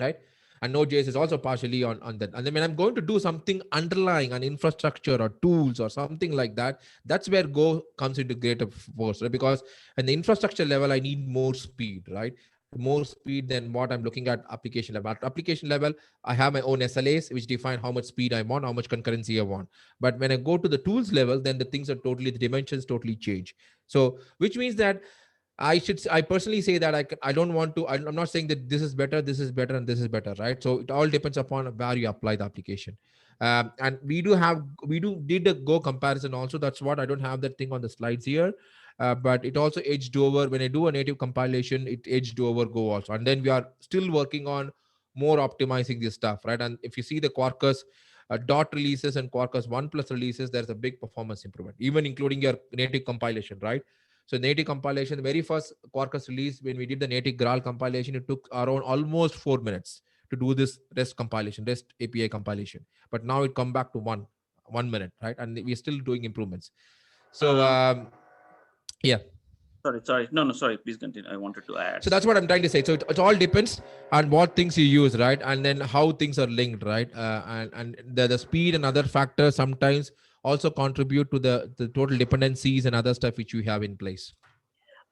right? And Node.js is also partially on that. And then when I'm going to do something underlying an infrastructure or tools or something like that, that's where Go comes into greater force, right? Because at the infrastructure level, I need more speed, right? More speed than what I'm looking at application level. At application level, I have my own SLAs, which define how much speed I want, how much concurrency I want. But when I go to the tools level, then the things are totally, the dimensions totally change. So, which means that I personally say that I don't want to, I'm not saying that this is better, and this is better, right? So it all depends upon where you apply the application. And we did a Go comparison also. That's what, I don't have that thing on the slides here. But it also edged over, when I do a native compilation, it edged over Go also. And then we are still working on more optimizing this stuff, right? And if you see the Quarkus dot releases and Quarkus 1+ releases, there's a big performance improvement, even including your native compilation, right? So native compilation, the very first Quarkus release, when we did the native Graal compilation, it took around almost 4 minutes to do this REST compilation, REST API compilation. But now it come back to 1 minute, right? And we're still doing improvements. So yeah. Sorry. No, sorry. Please continue. I wanted to add. So that's what I'm trying to say. So it all depends on what things you use, right? And then how things are linked, right? And the speed and other factors sometimes also contribute to the total dependencies and other stuff which you have in place.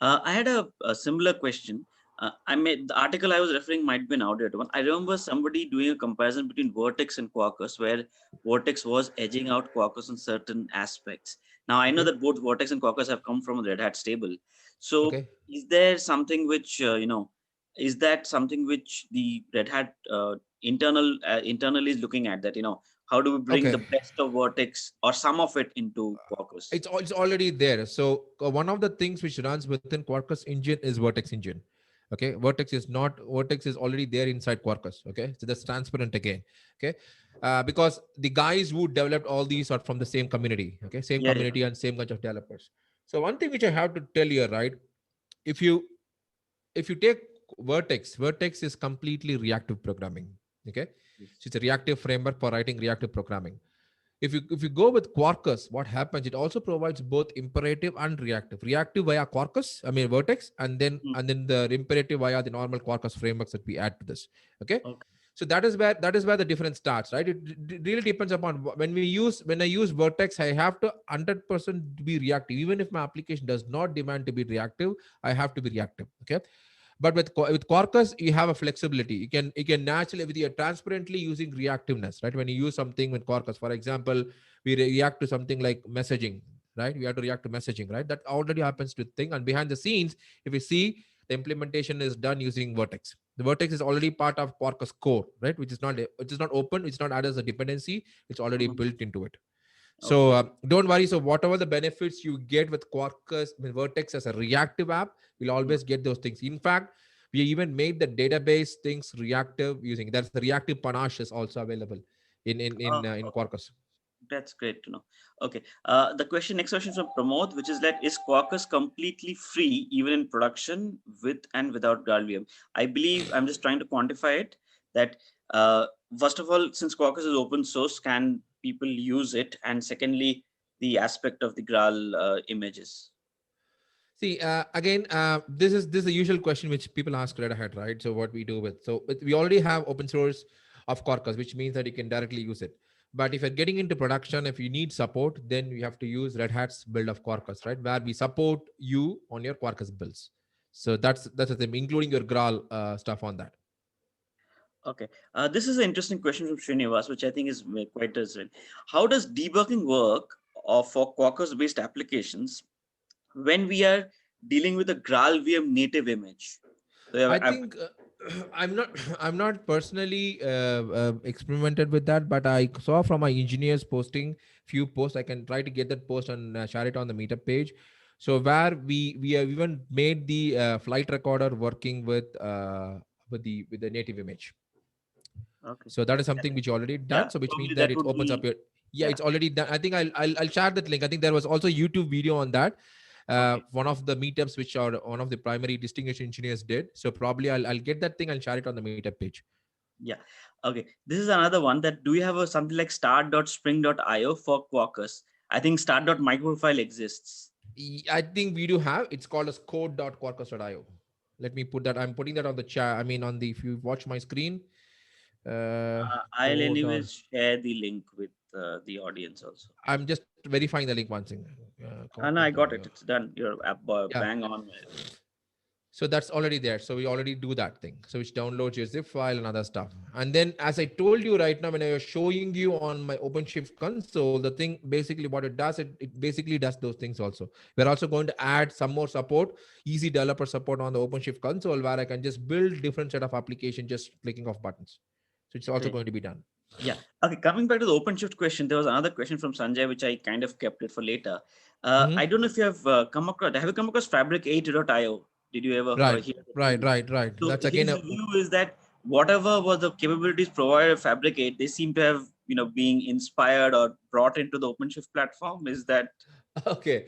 I had a similar question. The article I was referring might be an outdated one. I remember somebody doing a comparison between Vertex and Quarkus, where Vertex was edging out Quarkus in certain aspects. Now, I know that both Vertex and Quarkus have come from the Red Hat stable. So is there something which, is that something which the Red Hat internally is looking at, that, how do we bring the best of Vertex or some of it into Quarkus? It's already there. So one of the things which runs within Quarkus engine is Vertex engine. Okay, Vertex is already there inside Quarkus. Okay, so that's transparent again. Okay, because the guys who developed all these are from the same community. Okay, same community and same bunch of developers. So one thing which I have to tell you, right? If you take Vertex is completely reactive programming. Okay, so it's a reactive framework for writing reactive programming. If you go with Quarkus, what happens? It also provides both imperative and reactive. Reactive via Vertex, and then the imperative via the normal Quarkus frameworks that we add to this. Okay. So that is where the difference starts, right? It really depends upon when I use Vertex, I have to 100% be reactive. Even if my application does not demand to be reactive, I have to be reactive. Okay. But with Quarkus, you have a flexibility. You can naturally, with your transparently using reactiveness, right? When you use something with Quarkus, for example, we react to something like messaging, right? We have to react to messaging, right? That already happens to thing. And behind the scenes, if you see, the implementation is done using Vertex. The Vertex is already part of Quarkus core, right? Which is not open, it's not added as a dependency, it's already built into it. So don't worry. So whatever the benefits you get with Quarkus, with Vertex as a reactive app, you'll always get those things. In fact, we even made the database things reactive using that's the reactive panache is also available in Quarkus. That's great to know. Okay. The next question is from Pramod, which is that, is Quarkus completely free even in production with and without Graal VM? I believe I'm just trying to quantify it that first of all, since Quarkus is open source, can people use it? And secondly, the aspect of the Graal images. See, again, this is the usual question which people ask right ahead, right? So what we do we already have open source of Quarkus, which means that you can directly use it. But if you're getting into production, if you need support, then you have to use Red Hat's build of Quarkus, right? Where we support you on your Quarkus builds. So that's the thing, including your Graal stuff on that. Okay, this is an interesting question from Srinivas, which I think is quite interesting. How does debugging work for Quarkus-based applications when we are dealing with a Graal VM native image? So I think I'm not personally experimented with that, but I saw from my engineers posting few posts. I can try to get that post and share it on the meetup page. So where we have even made the flight recorder working with the native image. Okay. So that is something which you already done. So which means that it opens up your it's already done. I think I'll share that link. I think there was also a YouTube video on that. One of the meetups which are one of the primary distinguished engineers did. So probably I'll get that thing and share it on the meetup page. Yeah. Okay. This is another one that do you have something like start.spring.io for Quarkus? I think start.microfile exists. I think we do have. It's called as code.quarkus.io. Let me put that. I'm putting that on the chat. I mean, if you watch my screen. I'll anyways share the link with the audience also. I'm just verifying the link once. No, I got it. It's done. You're bang on. So that's already there. So we already do that thing. So which downloads your zip file and other stuff. And then as I told you right now, when I was showing you on my OpenShift console, the thing basically what it does, it basically does those things also. We're also going to add some more support, easy developer support on the OpenShift console where I can just build different set of applications just clicking off buttons. So it's also going to be done. Yeah. Okay. Coming back to the OpenShift question, there was another question from Sanjay, which I kind of kept it for later. I don't know if you have come across Fabric8.io? Did you ever hear? Right. So that's again his view is that whatever was the capabilities provided Fabric8, they seem to have being inspired or brought into the OpenShift platform. Is that okay?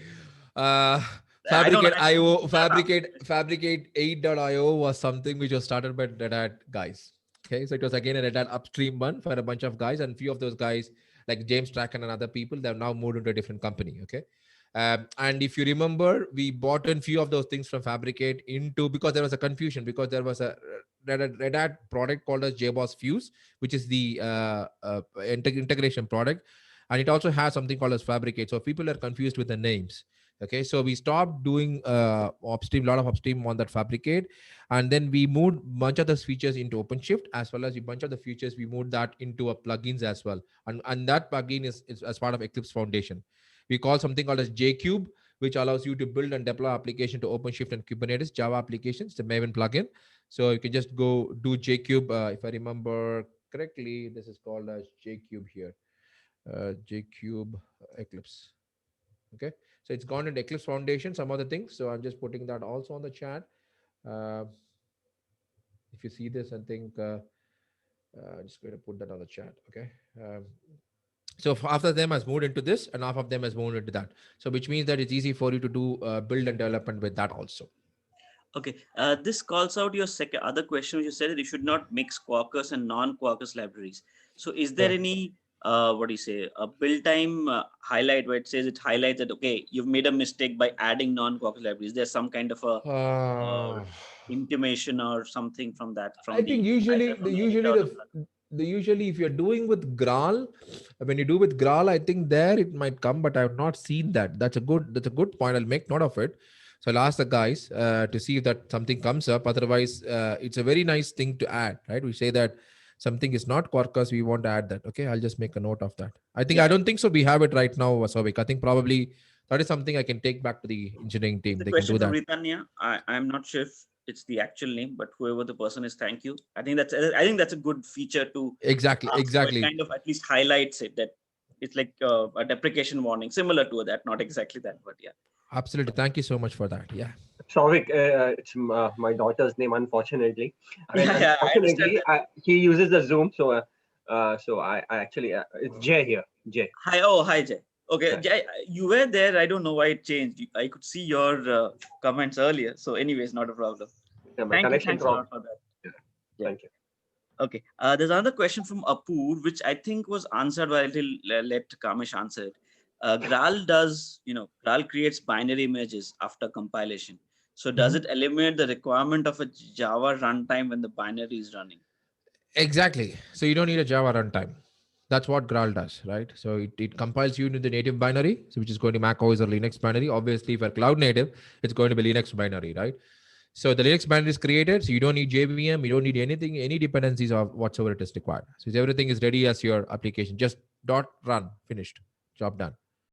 Fabricate8.io was something which was started by Red Hat guys. Okay, so it was again a Red Hat upstream one for a bunch of guys, and few of those guys like James Strachan and other people, they have now moved into a different company. Okay. And if you remember, we bought in few of those things from Fabricate because there was a confusion because there was a Red Hat product called as JBoss Fuse, which is the integration product. And it also has something called as Fabricate. So people are confused with the names. Okay, so we stopped doing lot of upstream on that Fabricate, and then we moved bunch of those features into OpenShift, as well as a bunch of the features we moved that into a plugins as well. And that plugin is as part of Eclipse Foundation. We call something called as JCube, which allows you to build and deploy application to OpenShift and Kubernetes Java applications, the Maven plugin. So you can just go do JCube. If I remember correctly, this is called as JCube here. JCube Eclipse. Okay, so it's gone into Eclipse Foundation, some other things. So I'm just putting that also on the chat. If you see this, I think I'm just going to put that on the chat. Okay. So half of them has moved into this and half of them has moved into that. So which means that it's easy for you to do build and development with that also. Okay. This calls out your other question, which you said that you should not mix Quarkus and non-Quarkus libraries. So is there any a build time highlight where it says it highlights that, okay, you've made a mistake by adding non-Quarkus libraries? There's some kind of a intimation or something from that. I think usually if you're doing with Graal, when you do with Graal, I think there it might come, but I have not seen that. That's a good point. I'll make note of it. So I'll ask the guys to see if that something comes up. Otherwise, it's a very nice thing to add, right? We say that something is not Quarkus, we want to add that. Okay, I'll just make a note of that. I think, I don't think so we have it right now, Souvik. I think probably that is something I can take back to the engineering team. The They can question do from that. Ritanya, I'm not sure if it's the actual name, but whoever the person is, thank you. I think that's a good feature to Exactly, ask, so it exactly. kind of at least highlights it, that it's like a deprecation warning, similar to that, not exactly that, but yeah. Absolutely. Thank you so much for that. Yeah. Sorry, it's my daughter's name, unfortunately. I mean, Yeah, I understand unfortunately, he uses the Zoom, so I actually it's Jay here. Jay. Hi Jay. Okay, Hi. Jay, you were there. I don't know why it changed. I could see your comments earlier. So, anyways, not a problem. Yeah, my Thank you. connection Thanks a dropped. lot for that. Yeah. Thank you. Okay. There's another question from Apoor, which I think was answered, but I'll let Kamesh answer it. Graal Graal creates binary images after compilation. So does it eliminate the requirement of a Java runtime when the binary is running? Exactly. So you don't need a Java runtime. That's what Graal does, right? So it compiles you into the native binary, so which is going to Mac OS or Linux binary. Obviously, for cloud native, it's going to be Linux binary, right? So the Linux binary is created, so you don't need JVM, you don't need anything, any dependencies of whatsoever it is required. So everything is ready as your application. Just run, finished, job done.